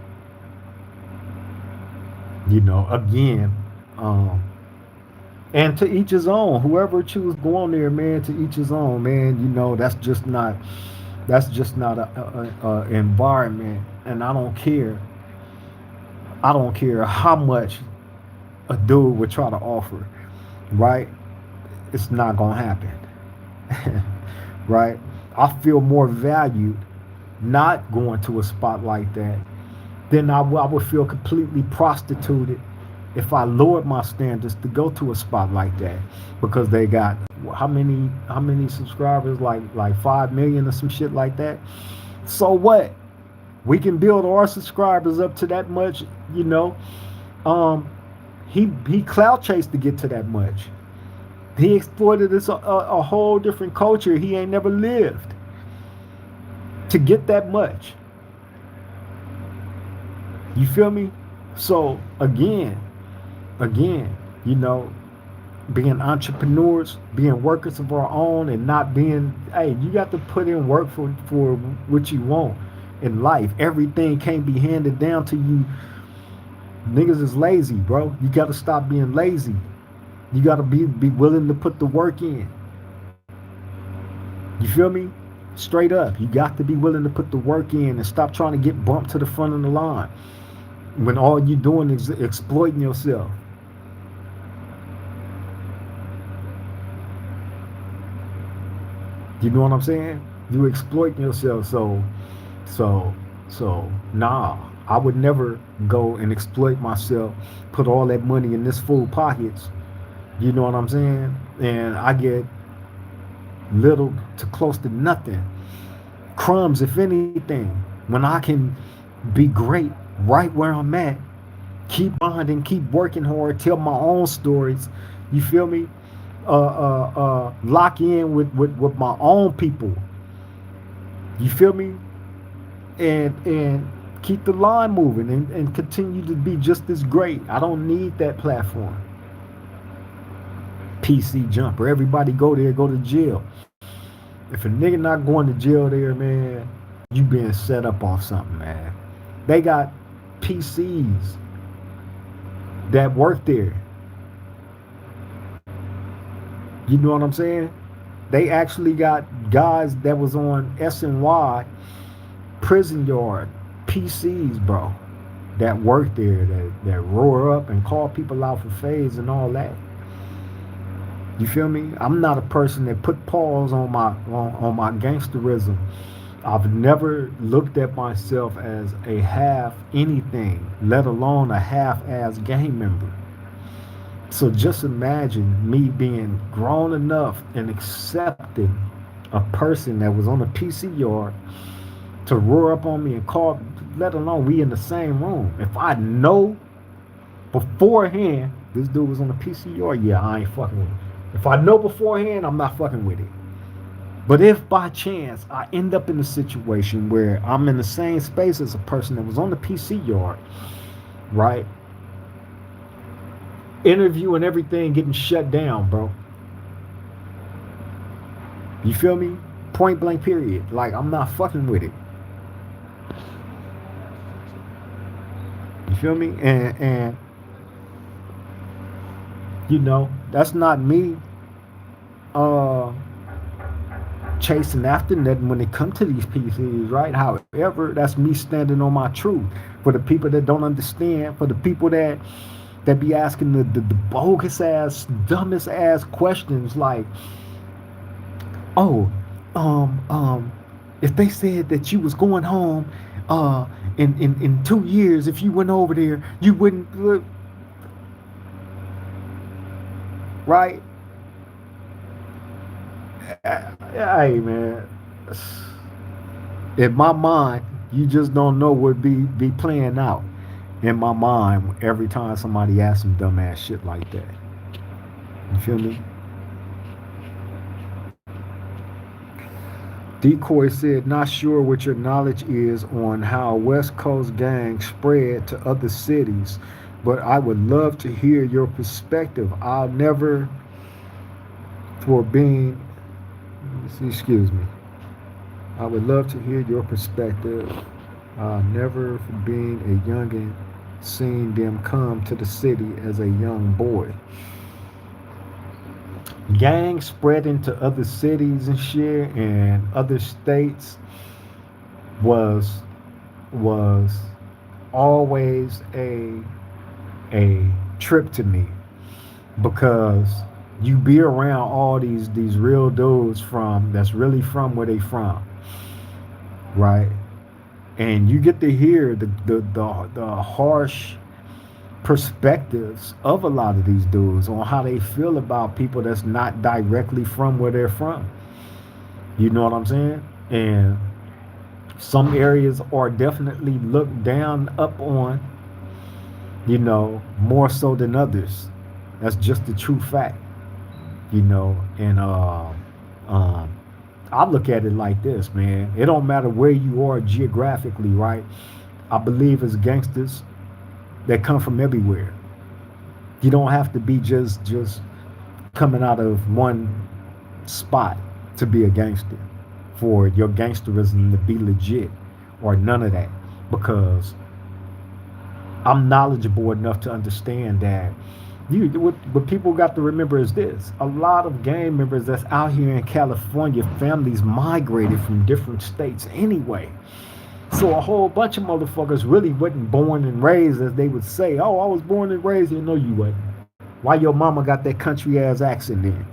again, and to each his own. Whoever choose go on there, man. To each his own, man. That's just not a environment, and I don't care. I don't care how much a dude would try to offer, right? It's not gonna happen, right? I feel more valued not going to a spot like that than I would feel completely prostituted if I lowered my standards to go to a spot like that because they got how many subscribers, like 5 million or some shit like that. So what? We can build our subscribers up to that much, um he clout chased to get to that much. He exploited this a whole different culture he ain't never lived to get that much. You feel me? So again, being entrepreneurs, being workers of our own, and not being, hey, you got to put in work for what you want in life. Everything can't be handed down to you. Niggas is lazy, bro. You got to stop being lazy. You got to be willing to put the work in. You feel me? Straight up. You got to be willing to put the work in and stop trying to get bumped to the front of the line when all you doing is exploiting yourself. You know what I'm saying? You exploiting yourself. So nah. I would never go and exploit myself, put all that money in this fool pockets. You know what I'm saying? And I get little to close to nothing. Crumbs, if anything. When I can be great right where I'm at, keep bonding, keep working hard, tell my own stories, You feel me? Lock in with my own people. You feel me? And keep the line moving and continue to be just as great. I don't need that platform. PC jumper. Everybody go there, go to jail. If a nigga not going to jail there, man, you being set up off something, man. They got PCs that work there. You know what I'm saying? They actually got guys that was on SNY prison yard PCs, bro, that work there, that roar up and call people out for fades and all that. You feel me? I'm not a person that put pause on my gangsterism. I've never looked at myself as a half anything, let alone a half-ass gang member. So just imagine me being grown enough and accepting a person that was on a PC yard to roar up on me and call, let alone we in the same room. If I know beforehand this dude was on a PC yard, yeah, I ain't fucking with him. If I know beforehand, I'm not fucking with it. But if by chance I end up in a situation where I'm in the same space as a person that was on the PC yard, right? Interview and everything getting shut down, bro. You feel me? Point blank period. Like, I'm not fucking with it. You feel me? And you know, that's not me chasing after nothing when it comes to these PCs, right? However, that's me standing on my truth. For the people that don't understand, for the people that be asking the bogus ass, dumbest ass questions like, oh, if they said that you was going home in 2 years, if you went over there, you wouldn't, right? Hey, man, in my mind, you just don't know what be playing out in my mind every time somebody asks some dumbass shit like that. You feel me? Decoy said, not sure what your knowledge is on how West Coast gangs spread to other cities, but I would love to hear your perspective. I'll never for being, excuse me. I would love to hear your perspective. Never for being a youngin, seeing them come to the city as a young boy. Gangs spread into other cities and shit and other states was always a trip to me, because you be around all these real dudes that's really from where they from, right? And you get to hear the harsh perspectives of a lot of these dudes on how they feel about people that's not directly from where they're from. You know what I'm saying? And some areas are definitely looked down up on, you know, more so than others. That's just the true fact, you know. And I look at it like this, man. It don't matter where you are geographically, right? I believe as gangsters that come from everywhere. You don't have to be just coming out of one spot to be a gangster, for your gangsterism to be legit, or none of that. Because I'm knowledgeable enough to understand that what people got to remember is this: a lot of gang members that's out here in California, families migrated from different states anyway. So a whole bunch of motherfuckers really wasn't born and raised, as they would say. Oh, I was born and raised here. No, you wasn't. Why your mama got that country ass accent then?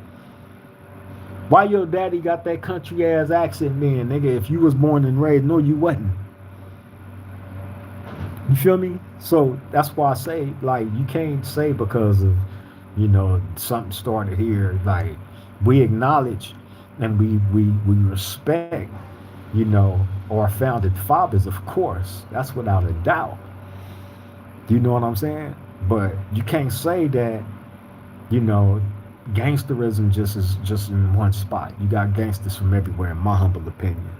Why your daddy got that country ass accent then, nigga? If you was born and raised, no, you wasn't. You feel me? So that's why I say, like, you can't say because of, you know, something started here. Like, we acknowledge and we respect, you know, our founded fathers, of course. That's without a doubt. Do you know what I'm saying? But you can't say that You know, gangsterism just is just in one spot. You got gangsters from everywhere, in my humble opinion.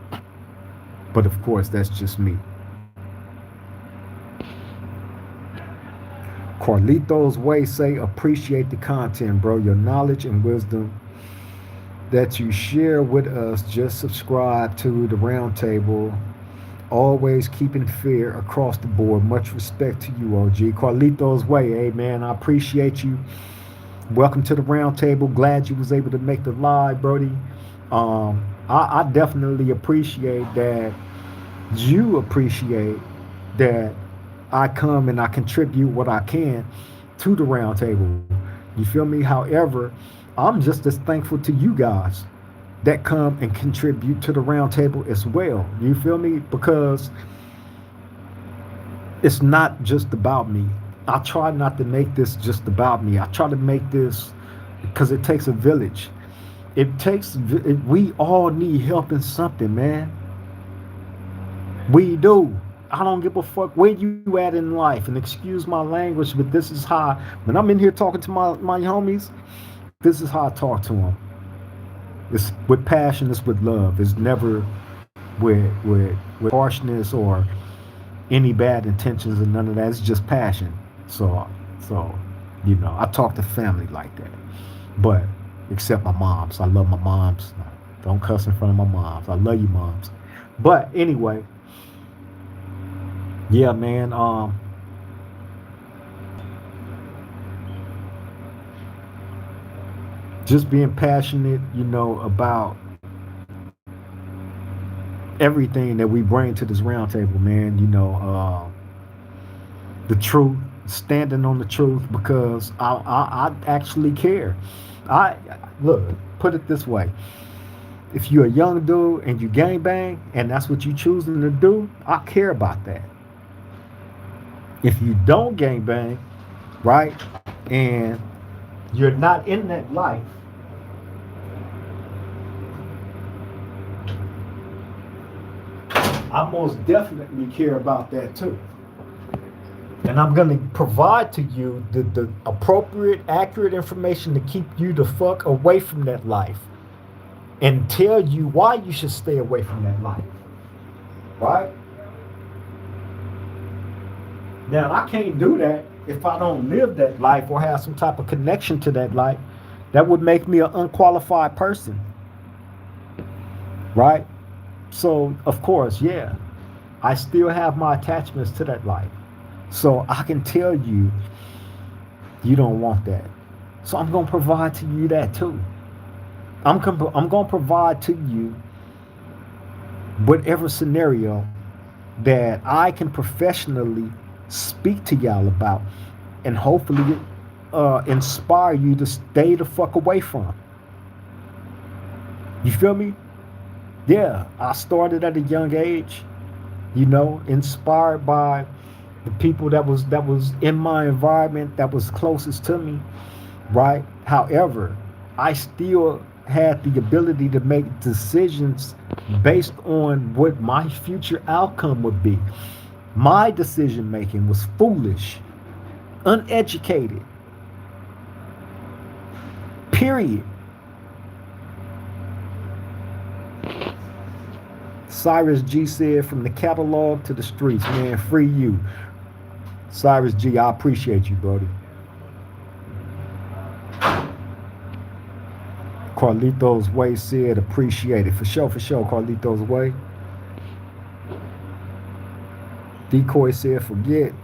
But of course, that's just me. Carlito's Way say appreciate the content, bro. Your knowledge and wisdom that you share with us. Just subscribe to the roundtable. Always keeping fair across the board. Much respect to you, OG. Carlito's Way, hey man, I appreciate you. Welcome to the roundtable. Glad you was able to make the live, Brody. I definitely appreciate that you appreciate that I come and I contribute what I can to the roundtable. You feel me? However, I'm just as thankful to you guys that come and contribute to the roundtable as well. You feel me? Because it's not just about me. I try not to make this just about me. I try to make this because it takes a village. We all need help in something, man. We do. I don't give a fuck where you at in life. And excuse my language, but this is how, when I'm in here talking to my homies, this is how I talk to them. It's with passion, it's with love. It's never with harshness or any bad intentions and none of that. It's just passion. So, I talk to family like that. But except my moms. I love my moms. Don't cuss in front of my moms. I love you, moms. But anyway, yeah, man. Just being passionate, about everything that we bring to this roundtable, man. The truth, standing on the truth, because I actually care. I look, put it this way: if you're a young dude and you gang bang, and that's what you choosing to do, I care about that. If you don't gang bang, right, and you're not in that life, I most definitely care about that too. And I'm going to provide to you the appropriate, accurate information to keep you the fuck away from that life and tell you why you should stay away from that life. Right? Now, I can't do that if I don't live that life or have some type of connection to that life. That would make me an unqualified person. Right? So, of course, yeah, I still have my attachments to that life. So I can tell you, you don't want that. So I'm going to provide to you that too. I'm going to provide to you whatever scenario that I can professionally speak to y'all about and hopefully inspire you to stay the fuck away from. You feel me? Yeah, I started at a young age, inspired by the people that was in my environment that was closest to me, right? However, I still had the ability to make decisions based on what my future outcome would be. My decision making was foolish, uneducated. Period. Cyrus G said, from the catalog to the streets, man, free you. Cyrus G, I appreciate you, Brody. Carlito's Way said, appreciate it. For sure, Carlito's Way. Decoy said, forget.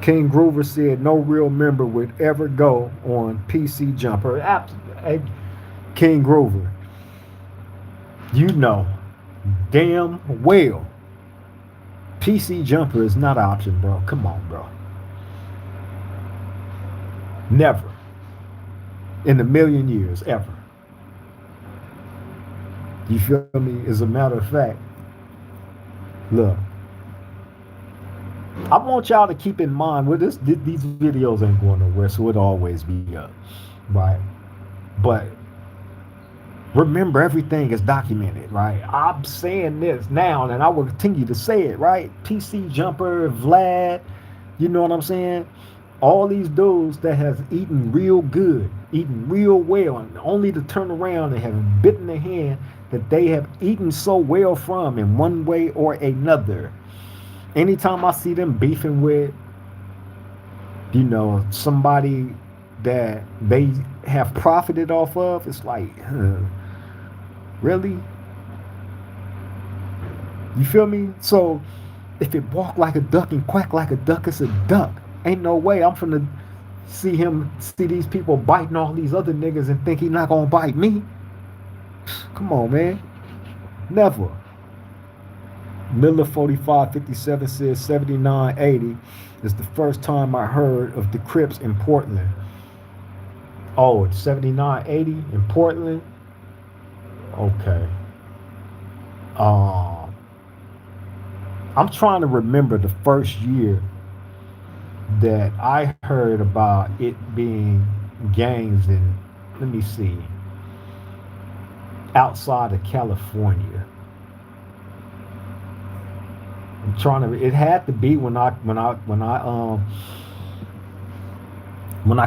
King Groover said, no real member would ever go on PC Jumper. Hey, King Groover, you know damn well PC Jumper is not an option, bro. Come on, bro. Never. In a million years, ever. You feel me? As a matter of fact, look, I want y'all to keep in mind, well, these videos ain't going nowhere, so it'll always be up, right? But remember, everything is documented, right? I'm saying this now, and I will continue to say it, right? PC Jumper, Vlad, you know what I'm saying? All these dudes that has eaten real good, eaten real well, and only to turn around and have bitten the hand that they have eaten so well from in one way or another. Anytime I see them beefing with, somebody that they have profited off of, it's like, really? You feel me? So if it walk like a duck and quack like a duck, it's a duck. Ain't no way I'm finna see these people biting all these other niggas and think he not gonna bite me. Come on, man. Never. Miller 4557 says 7980 is the first time I heard of the Crips in Portland. Oh, it's 7980 in Portland? Okay. I'm trying to remember the first year that I heard about it being gangs in, let me see, outside of California. I'm trying to. It had to be when I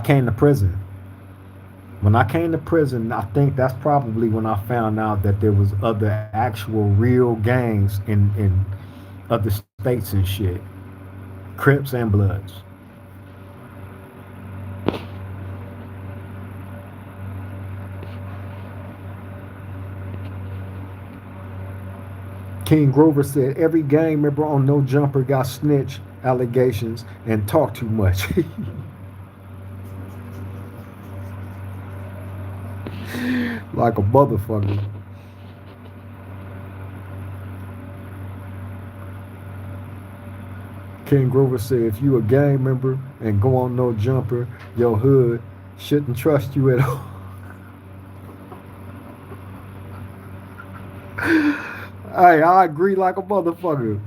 came to prison. When I came to prison, I think that's probably when I found out that there was other actual real gangs in other states and shit, Crips and Bloods. King Grover said every gang member on No Jumper got snitch allegations and talk too much. Like a motherfucker. King Grover said if you a gang member and go on No Jumper, your hood shouldn't trust you at all. Hey, I agree like a motherfucker.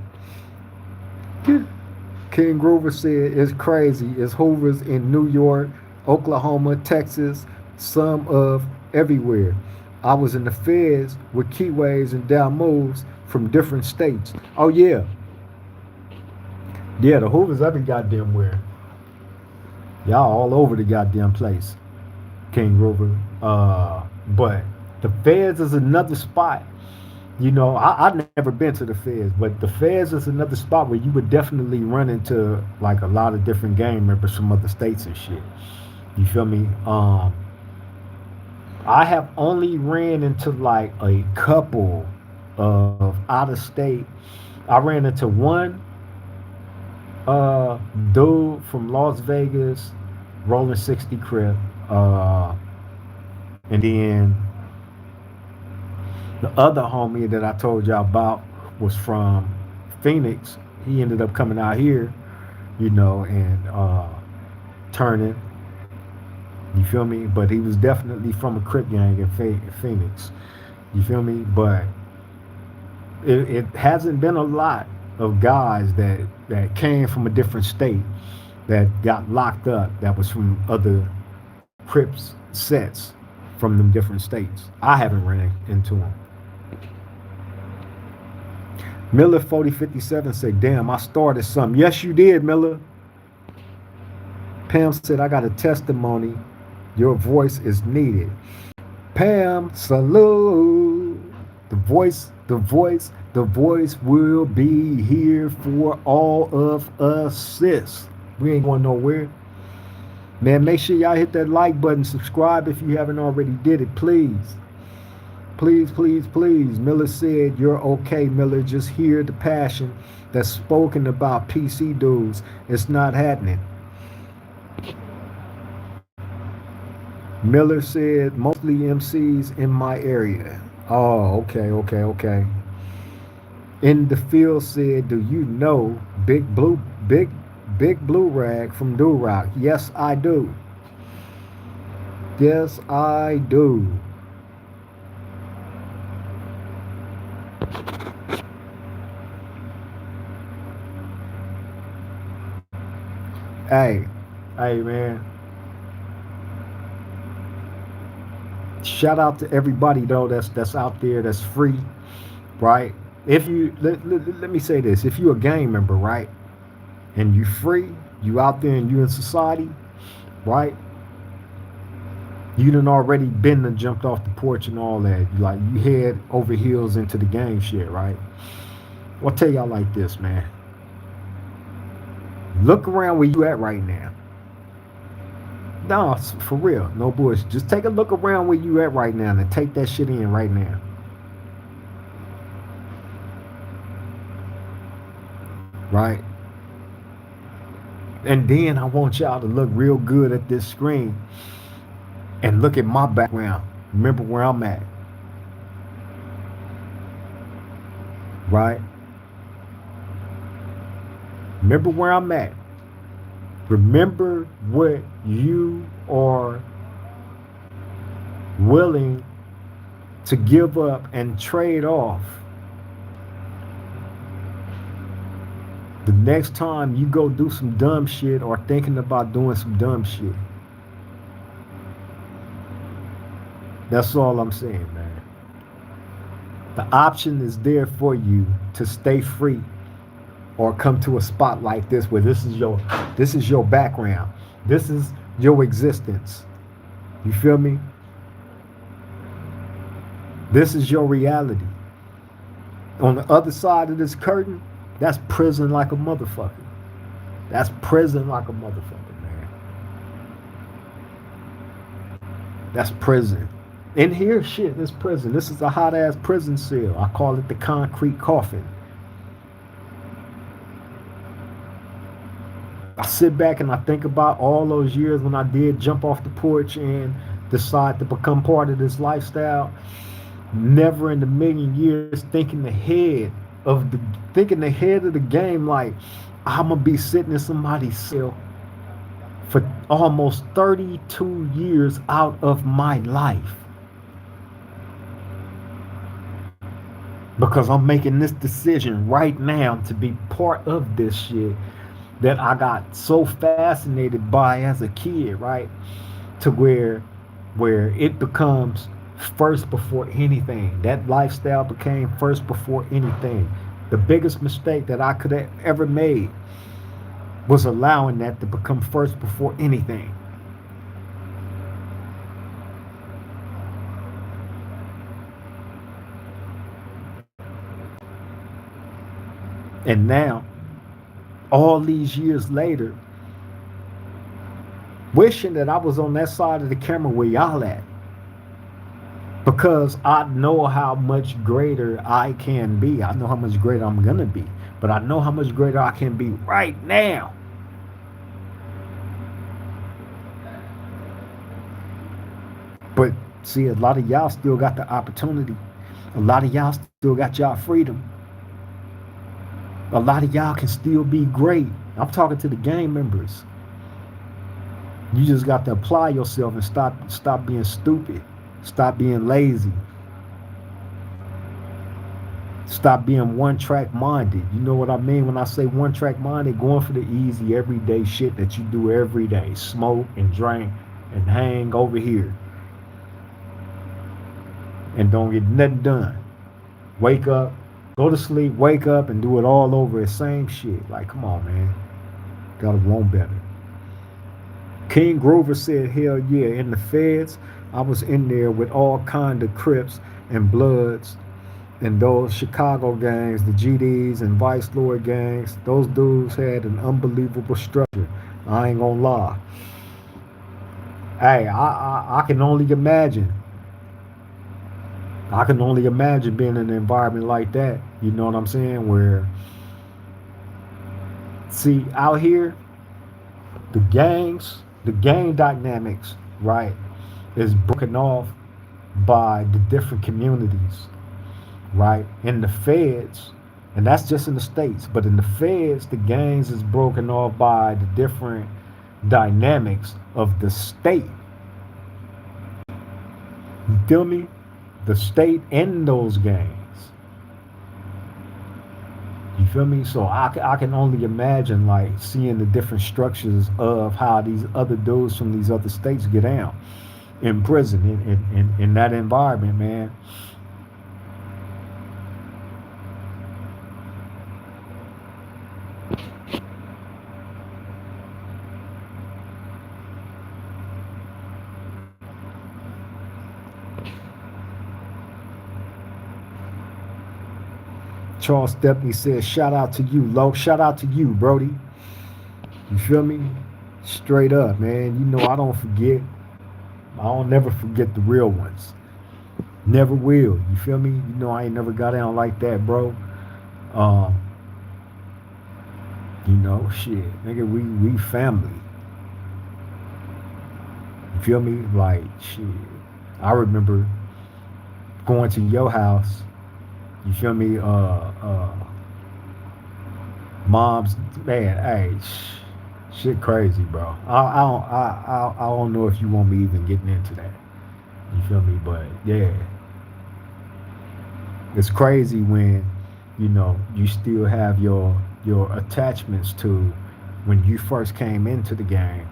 King Grover said it's crazy. It's Hoovers in New York, Oklahoma, Texas, some of everywhere. I was in the feds with keyways and down moves from different states. Oh yeah. Yeah, the Hoovers every goddamn where. Y'all all over the goddamn place. King Grover. But the feds is another spot. I've never been to the feds, but the feds is another spot where you would definitely run into like a lot of different gang members from other states and shit. You feel me? I have only ran into like a couple of out of state. I ran into one dude from Las Vegas, rolling 60 Crip, and then the other homie that I told y'all about was from Phoenix. He ended up coming out here, and turning. You feel me? But he was definitely from a Crip gang in Phoenix. You feel me? But it hasn't been a lot of guys that came from a different state that got locked up that was from other Crips sets from them different states. I haven't ran into them. Miller 4057 said, damn, I started something. Yes, you did, Miller. Pam said, I got a testimony. Your voice is needed. Pam, salute. The voice will be here for all of us, sis. We ain't going nowhere. Man, make sure y'all hit that like button. Subscribe if you haven't already did it, please. Please, please, please. Miller said, you're okay, Miller. Just hear the passion that's spoken about PC dudes. It's not happening. Miller said, mostly MCs in my area. Oh, okay. In the field said, do you know Big Blue Rag from Duroc? Yes, I do. Yes, I do. Hey, man. Shout out to everybody though that's out there that's free, right? If you let me say this, if you're a gang member, right, and you free, You out there and you in society, right? You done already been and jumped off the porch and all that. Like you head over heels into the gang shit, right? I'll tell y'all like this, man. Look around where you at right now. No, for real, no bullshit. Just take a look around where you at right now and take that shit in right now. Right? And then I want y'all to look real good at this screen and look at my background. Remember where I'm at. Right? Remember where I'm at. Remember what you are willing to give up and trade off the next time you go do some dumb shit or thinking about doing some dumb shit. That's all I'm saying, man. The option is there for you to stay free or come to a spot like this where this is your background. This is your existence. You feel me? This is your reality. On the other side of this curtain, that's prison like a motherfucker. That's prison like a motherfucker, man. That's prison. In here, shit, this prison. This is a hot ass prison cell. I call it the concrete coffin. I sit back and I think about all those years when I did jump off the porch and decide to become part of this lifestyle. Never in a million years thinking ahead of the game, like I'm gonna be sitting in somebody's cell for almost 32 years out of my life because I'm making this decision right now to be part of this shit that I got so fascinated by as a kid, right? To where it becomes first before anything. That lifestyle became first before anything. The biggest mistake that I could have ever made was allowing that to become first before anything. And now, all these years later, wishing that I was on that side of the camera where y'all at. Because I know how much greater I can be. I know how much greater I'm going to be. But I know how much greater I can be right now. But see, a lot of y'all still got the opportunity. A lot of y'all still got y'all freedom. A lot of y'all can still be great. I'm talking to the gang members. You just got to apply yourself and stop being stupid. Stop being lazy. Stop being one-track minded. You know what I mean when I say one-track minded? Going for the easy, everyday shit that you do every day. Smoke and drink and hang over here. And don't get nothing done. Wake up, go to sleep, wake up, and do it all over. The same shit. Like, come on, man. Gotta want better. King Grover said, hell yeah, in the feds, I was in there with all kind of Crips and Bloods and those Chicago gangs, the GDs and Vice Lord gangs. Those dudes had an unbelievable structure. I ain't gonna lie. Hey, I can only imagine. I can only imagine being in an environment like that. You know what I'm saying? Where, see, out here, the gang dynamics, right, is broken off by the different communities, right? In the feds, and that's just in the states, but in the feds, the gangs is broken off by the different dynamics of the state. You feel me? The state and those gangs. You feel me? So I can only imagine like seeing the different structures of how these other dudes from these other states get out in prison in that environment, man. Charles Stepney says, shout out to you, Lo. Shout out to you, Brody. You feel me? Straight up, man. You know I don't forget. I don't never forget the real ones. Never will. You feel me? You know I ain't never got down like that, bro. Um, you know, shit, nigga, we family. You feel me? Like shit. I remember going to your house. You feel me? Mom's man. Hey, shit, crazy, bro. I don't know if you want me even getting into that. You feel me? But yeah, it's crazy when you know you still have your attachments to when you first came into the game.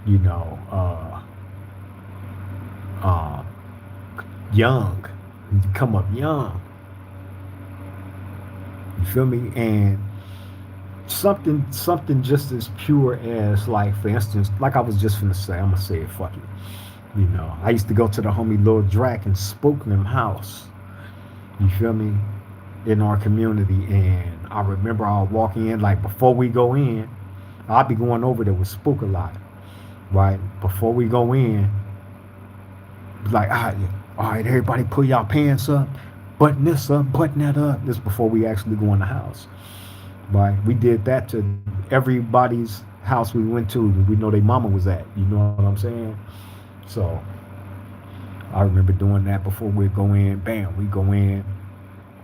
You know, um, young. You come up young. You feel me? And something just as pure as like, for instance, like I was just gonna say, I'm gonna say it. Fuck it. You know, I used to go to the homie Lil Drac and spook them house. You feel me? In our community, and I remember I would walk in like before we go in. I'd be going over there with Spook a lot, right? Before we go in, like, all right, everybody pull y'all pants up, button this up, button that up. This before we actually go in the house, right? We did that to everybody's house we went to. We know their mama was at. You know what I'm saying? So I remember doing that before we go in. Bam, we go in.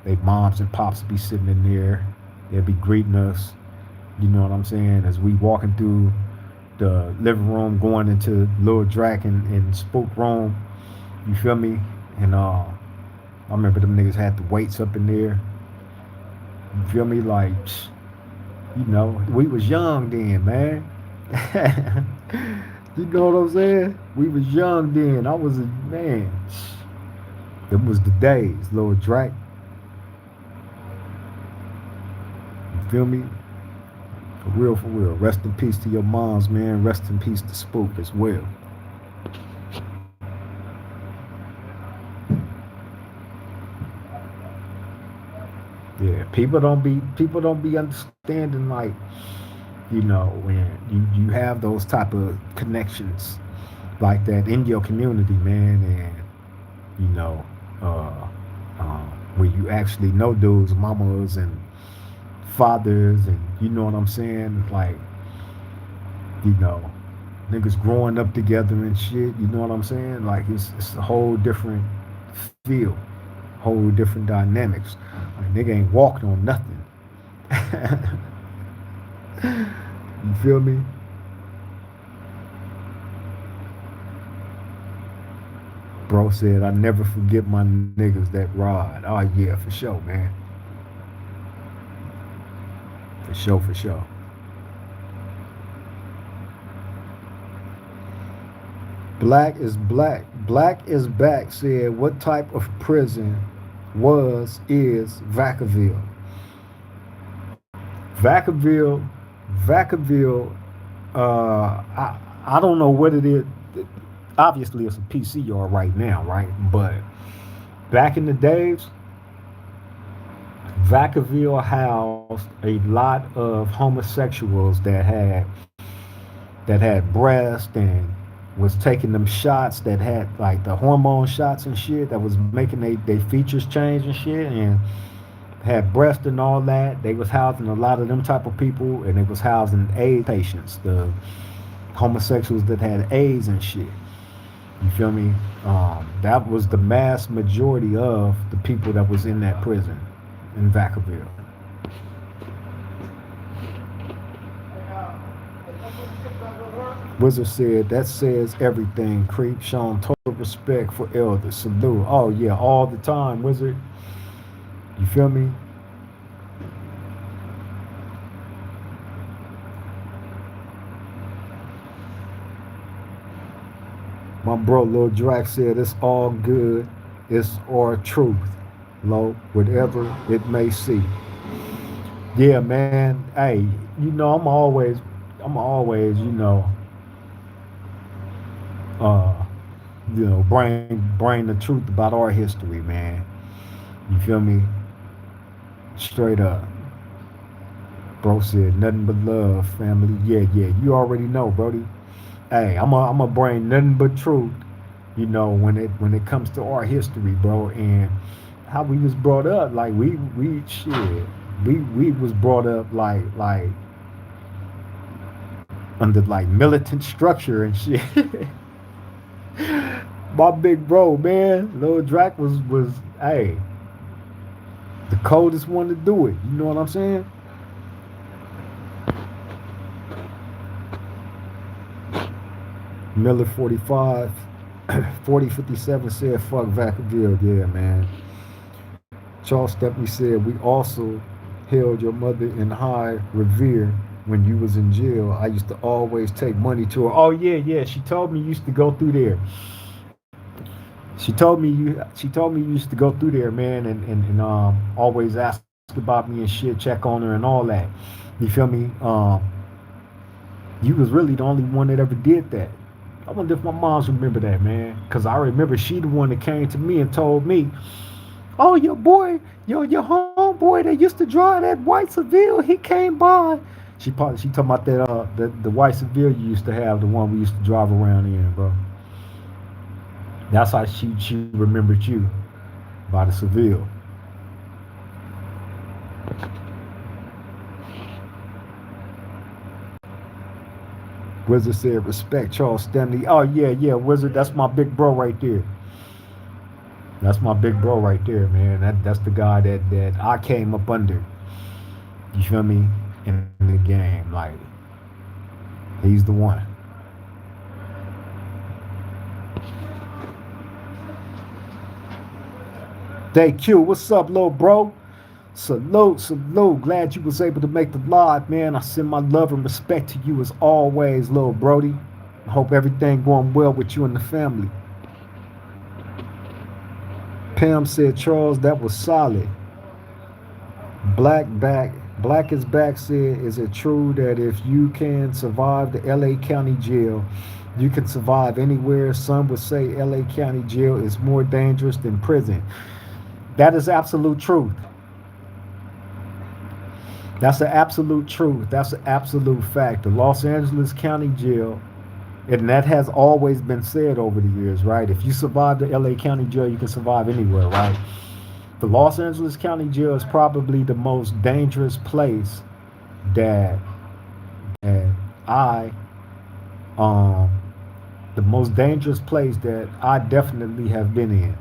They moms and pops be sitting in there. They'll be greeting us. You know what I'm saying? As we walking through the living room, going into Lil Drac and Spook room. You feel me? And I remember them niggas had the weights up in there. You feel me? Like, you know, we was young then, man. You know what I'm saying? We was young then. I was a man. It was the days, Lil Drac. You feel me? For real, for real. Rest in peace to your moms, man. Rest in peace to Spook as well. Yeah, people don't be understanding, like, you know, when you have those type of connections like that in your community, man, and you know, uh, when you actually know dudes, mamas and fathers, and you know what I'm saying, like, you know, niggas growing up together and shit. You know what I'm saying? Like it's a whole different feel, whole different dynamics. Like nigga ain't walking on nothing. You feel me? Bro said, I never forget my niggas that ride. Oh yeah, for sure, man. For sure, for sure. Black is black. Black is back said, what type of prison is Vacaville? Vacaville, Vacaville, I don't know what it is. Obviously, it's a PCR right now, right? But back in the days, Vacaville housed a lot of homosexuals that had breast and was taking them shots that had like the hormone shots and shit that was making they features change and shit, and had breast and all that. They was housing a lot of them type of people, and they was housing AIDS patients, the homosexuals that had AIDS and shit. You feel me? That was the mass majority of the people that was in that prison in Vacaville. Wizard said, that says everything. Creep shown total respect for elders. Salute. Oh yeah, all the time, Wizard. You feel me? My bro Lil Drac said, it's all good. It's our truth. Low, whatever it may see. Yeah, man. Hey, you know, uh, bring the truth about our history, man. You feel me? Straight up. Bro said nothing but love, family. Yeah, yeah. You already know, Brody. Hey, I'm a bring nothing but truth. When it comes to our history, bro, and how we was brought up. Like we shit. We was brought up like under like militant structure and shit. My big bro, man, Lil Drac was hey the coldest one to do it. You know what I'm saying? Miller 45, 4057 said, fuck Vacaville. Yeah, man. Charles Stepney said, we also held your mother in high revere when you was in jail. I used to always take money to her. Oh, yeah, yeah. She told me you used to go through there. She told me you used to go through there, man, and always ask about me and shit, check on her and all that. You feel me? You was really the only one that ever did that. I wonder if my moms remember that, man. Cause I remember she the one that came to me and told me, "Oh, your boy, your homeboy that used to drive that white Seville, he came by." She talking about that the white Seville you used to have, the one we used to drive around in, bro. That's how she remembered you by the Seville. Wizard said, "Respect Charles Stanley." Oh yeah, yeah, Wizard. That's my big bro right there. That's my big bro right there, man. That's the guy that I came up under. You feel me? In the game, like he's the one. Day Q, what's up, little bro? Salute, salute. Glad you was able to make the live, man. I send my love and respect to you as always, little Brody. I hope everything going well with you and the family. Pam said, Charles, that was solid. Black is back said, is it true that if you can survive the LA County jail, you can survive anywhere? Some would say LA County jail is more dangerous than prison. That is absolute truth. That's the absolute truth. That's the absolute fact. The Los Angeles County Jail, and that has always been said over the years, right? If you survive the LA County Jail, you can survive anywhere, right? The Los Angeles County Jail is probably the most dangerous place that, that I, um, the most dangerous place that I definitely have been in.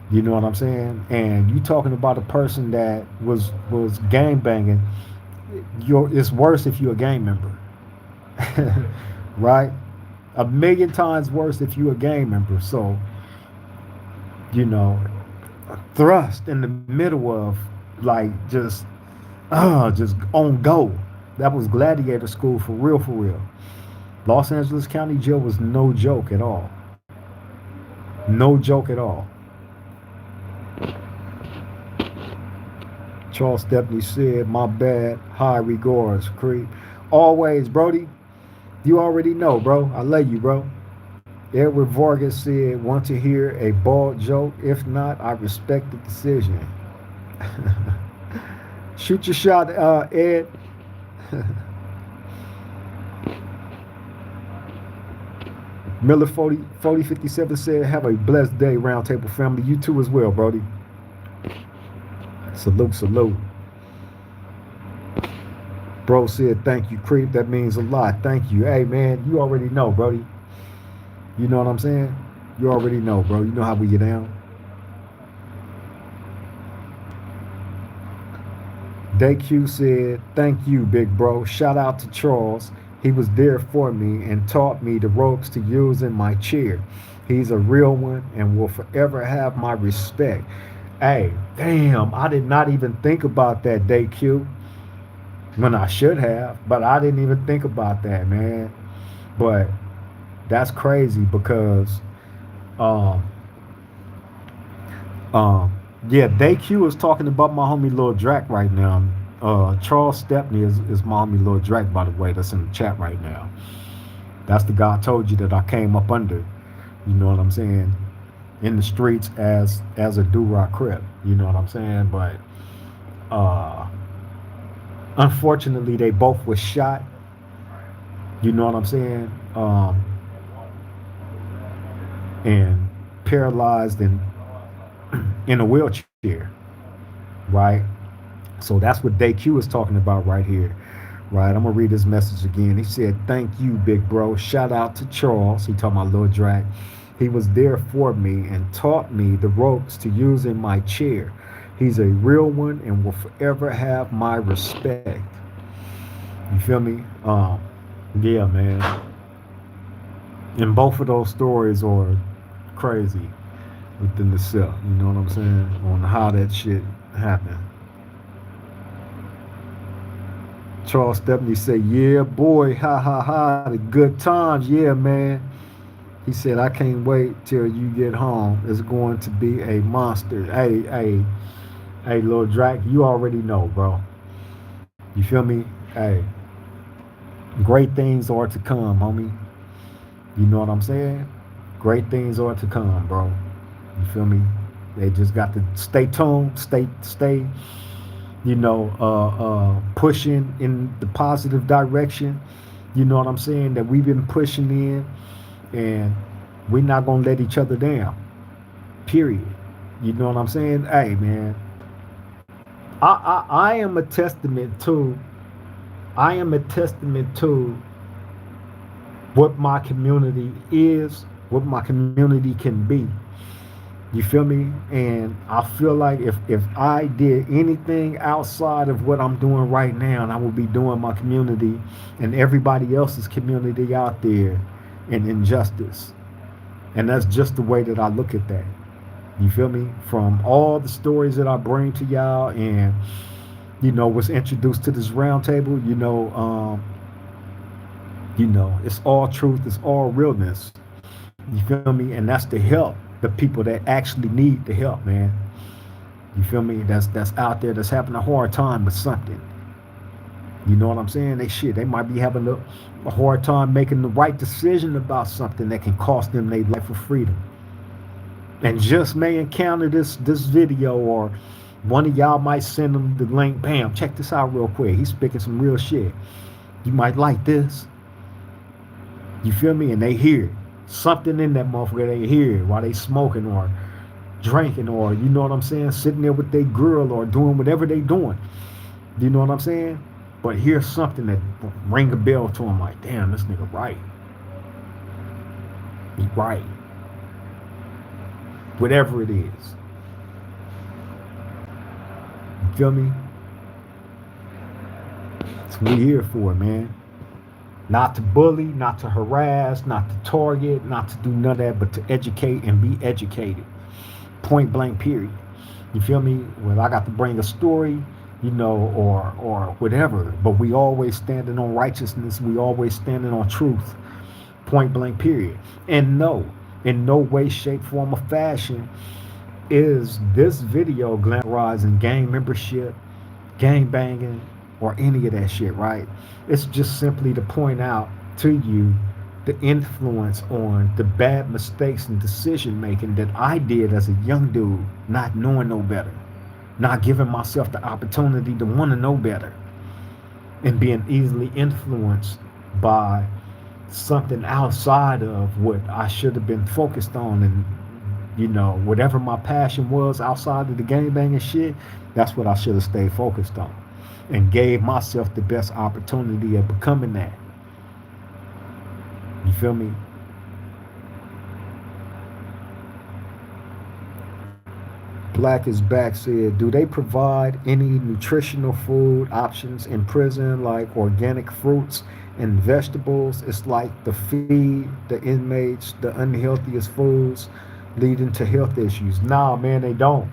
You know what I'm saying? And you talking about a person that was gang banging. It's worse if you're a gang member, right? A million times worse if you're a gang member. So, you know, thrust in the middle of like just on go. That was gladiator school for real, for real. Los Angeles County Jail was no joke at all. No joke at all. Charles Stepney said, my bad. High regards, Creep. Always, Brody. You already know, bro. I love you, bro. Edward Vargas said, want to hear a bald joke? If not, I respect the decision. Shoot your shot, Ed. Miller 4057 said, have a blessed day, Roundtable family. You too as well, Brody. Salute, salute. Bro said, thank you, Creep. That means a lot. Thank you. Hey, man, you already know, Brody. You know what I'm saying? You already know, bro. You know how we get down. DayQ said, thank you, big bro. Shout out to Charles. He was there for me and taught me the ropes to use in my chair. He's a real one and will forever have my respect. Hey, damn, I did not even think about that, DayQ, when I should have, but I didn't even think about that, man. But that's crazy because, um, yeah, DayQ is talking about my homie Lil Drac right now. Charles Stepney is my homie Lil Drac, by the way, that's in the chat right now. That's the guy I told you that I came up under, you know what I'm saying, in the streets as a Duroc Crip, you know what I'm saying? But Uh, Unfortunately, they both were shot. You know what I'm saying? And paralyzed and in a wheelchair, right? So that's what DayQ is talking about right here, right? I'm gonna read his message again. He said, "Thank you, big bro. Shout out to Charles." He talking about Lil Drac. He was there for me and taught me the ropes to using my chair. He's a real one and will forever have my respect. You feel me? Yeah, man. And both of those stories are crazy within the self. You know what I'm saying? On how that shit happened. Charles Stepney said, "Yeah, boy, ha ha ha, the good times, yeah, man." He said, "I can't wait till you get home. It's going to be a monster." Hey, Lil Drac, you already know, bro. You feel me? Hey, great things are to come, homie. You know what I'm saying? Great things are to come, bro. You feel me? They just got to stay tuned, stay, pushing in the positive direction. You know what I'm saying? That we've been pushing in, and we're not gonna let each other down. Period. You know what I'm saying? Hey, man, I am a testament to. I am a testament to what my community is, what my community can be. You feel me? And I feel like if I did anything outside of what I'm doing right now, and I would be doing my community and everybody else's community out there an injustice. And that's just the way that I look at that. You feel me? From all the stories that I bring to y'all and, was introduced to this round table, it's all truth, it's all realness. You feel me? And that's to help the people that actually need the help, man. You feel me? That's out there that's having a hard time with something. You know what I'm saying? They might be having a hard time making the right decision about something that can cost them their life of freedom. And just may encounter this video, or one of y'all might send them the link. Bam, check this out real quick. He's speaking some real shit. You might like this. You feel me? And they hear something in that motherfucker. They hear while they smoking or drinking, or you know what I'm saying, sitting there with their girl or doing whatever they doing. You know what I'm saying? But here's something that ring a bell to them, like, damn, this nigga right. He right. Whatever it is. You feel me? That's what we here for, man. Not to bully, not to harass, not to target, not to do none of that, but to educate and be educated. Point blank, period. You feel me? Well, I got to bring a story, or whatever, but we always standing on righteousness. We always standing on truth. Point blank, period. And no, in no way, shape, form, or fashion is this video glamorizing gang membership, gang banging, or any of that shit, right? It's just simply to point out to you the influence on the bad mistakes and decision making that I did as a young dude, not knowing no better, not giving myself the opportunity to want to know better, and being easily influenced by something outside of what I should have been focused on. And whatever my passion was outside of the gang banging shit, that's what I should have stayed focused on and gave myself the best opportunity of becoming that. You feel me? Black is Back said, do they provide any nutritional food options in prison, like organic fruits and vegetables? It's like the feed the inmates the unhealthiest foods, leading to health issues. Nah, man, they don't.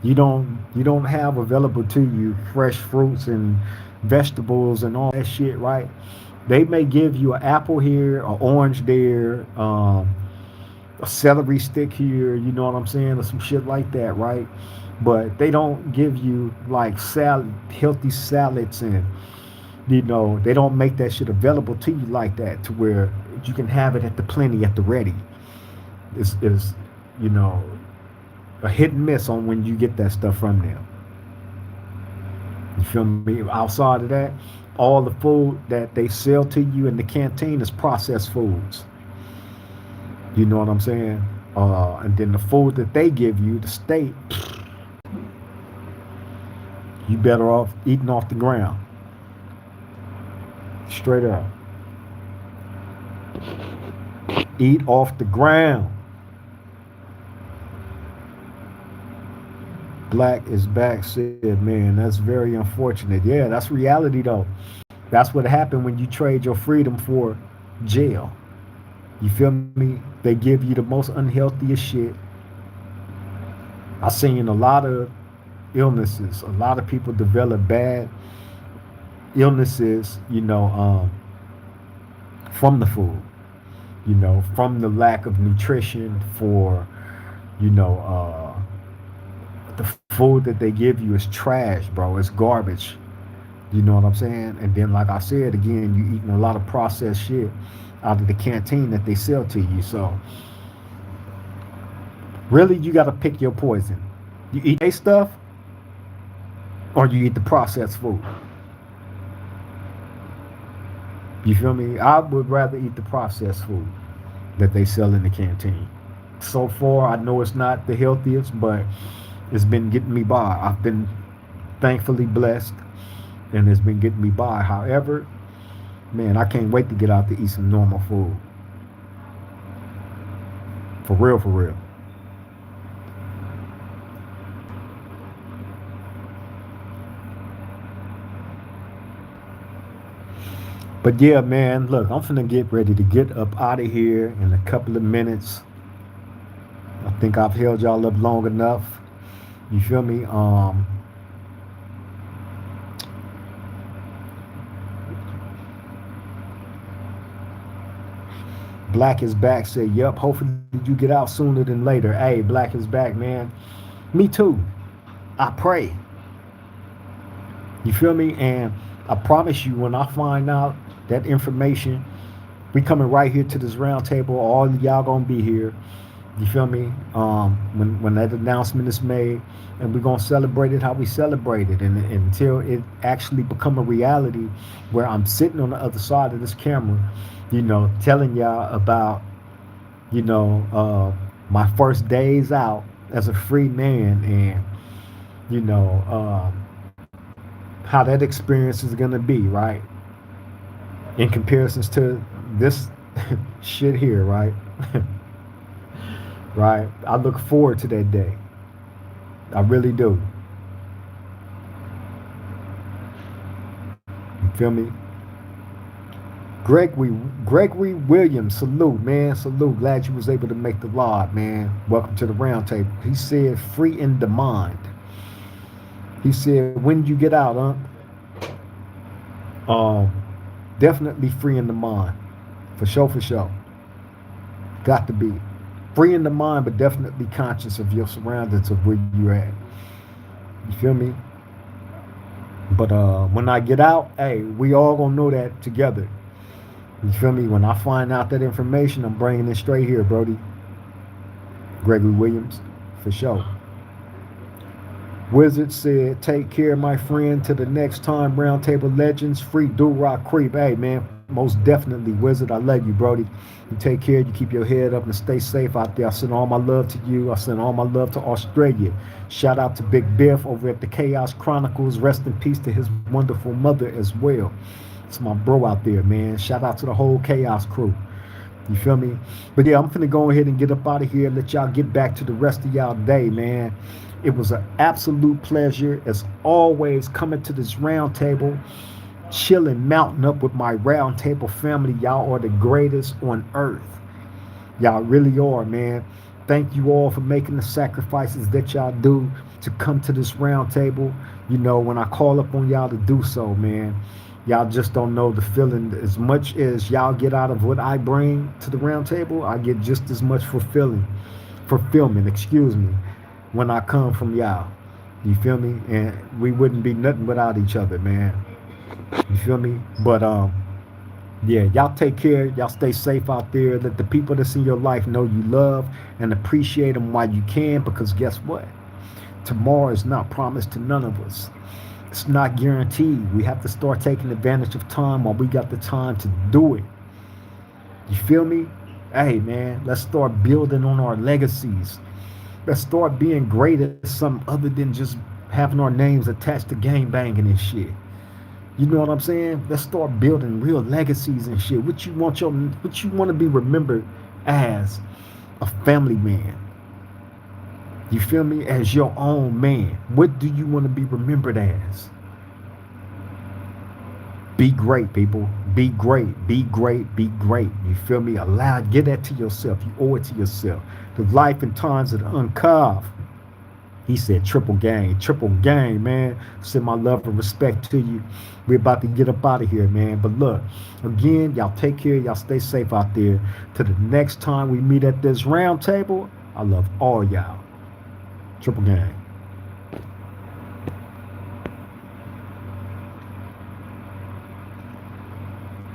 You don't have available to you fresh fruits and vegetables and all that shit, right? They may give you an apple here, an orange there, a celery stick here, you know what I'm saying, or some shit like that, right? But they don't give you like salad, healthy salads, and they don't make that shit available to you like that, to where you can have it at the plenty, at the ready. Is you know a hit and miss on when you get that stuff from them. You feel me? Outside of that, all the food that they sell to you in the canteen is processed foods. You know what I'm saying? And then the food that they give you, the state, you better off eating off the ground. Straight up. Eat off the ground. Black is back said, man, that's very unfortunate. Yeah, that's reality though. That's what happened when you trade your freedom for jail. You feel me? They give you the most unhealthiest shit. I've seen a lot of illnesses. A lot of people develop bad illnesses, from the food, from the lack of nutrition, for, you know, the food that they give you is trash, bro. It's garbage. You know what I'm saying? And then, like I said, again, you eating a lot of processed shit out of the canteen that they sell to you. So, really, you got to pick your poison. You eat a stuff, or you eat the processed food. You feel me? I would rather eat the processed food that they sell in the canteen. So far, I know it's not the healthiest, but it's been getting me by. I've been thankfully blessed, and it's been getting me by. However, man, I can't wait to get out to eat some normal food. For real, for real. But yeah, man, look, I'm finna get ready to get up out of here in a couple of minutes. I think I've held y'all up long enough. You feel me? Black is back said, yep, hopefully you get out sooner than later. Hey, Black is back, man. Me too. I pray. You feel me? And I promise you, when I find out that information, we coming right here to this round table. All of y'all gonna be here. You feel me? When that announcement is made, and we're gonna celebrate it how we celebrate it, and until it actually become a reality, where I'm sitting on the other side of this camera, telling y'all about, my first days out as a free man, and you know, how that experience is gonna be, right? In comparisons to this shit here, right? Right? I look forward to that day. I really do. You feel me? Gregory Williams, salute, man. Salute. Glad you was able to make the live, man. Welcome to the round table. He said free in the mind. He said, when you get out, definitely free in the mind. For sure, for sure. Got to be. Free in the mind, but definitely conscious of your surroundings, of where you're at. You feel me? But when I get out, hey, we all gonna know that together. You feel me? When I find out that information, I'm bringing it straight here, Brody. Gregory Williams, for sure. Wizard said, take care, my friend. To the next time, Roundtable Legends, free Duroc Crip. Hey, man, most definitely, Wizard. I love you, Brody. You take care. You keep your head up and stay safe out there. I send all my love to you. I send all my love to Australia. Shout out to Big Biff over at the Chaos Chronicles. Rest in peace to his wonderful mother as well. It's my bro out there, man. Shout out to the whole Chaos crew. You feel me? But yeah, I'm finna go ahead and get up out of here and let y'all get back to the rest of y'all day, man. It was an absolute pleasure, as always, coming to this round table, chilling, mounting up with my round table family. Y'all are the greatest on earth. Y'all really are, man. Thank you all for making the sacrifices that y'all do to come to this round table. When I call up on y'all to do so, man, y'all just don't know the feeling. As much as y'all get out of what I bring to the round table, I get just as much fulfillment, when I come from y'all. You feel me? And we wouldn't be nothing without each other, man. You feel me? But yeah, y'all take care. Y'all stay safe out there. Let the people that's in your life know you love and appreciate them while you can, because guess what? Tomorrow is not promised to none of us. It's not guaranteed. We have to start taking advantage of time while we got the time to do it. You feel me? Hey, man, let's start building on our legacies. Let's start being great at something other than just having our names attached to gang banging and shit. You know what I'm saying? Let's start building real legacies and shit. What you want to be remembered as a family man. You feel me? As your own man. What do you want to be remembered as? Be great, people. Be great. Be great. Be great. You feel me? Get that to yourself. You owe it to yourself. The life and times of the uncarved. He said triple gang, man. Send my love and respect to you. We're about to get up out of here, man. But look, again, y'all take care. Y'all stay safe out there. To the next time we meet at this round table, I love all y'all. Triple gang.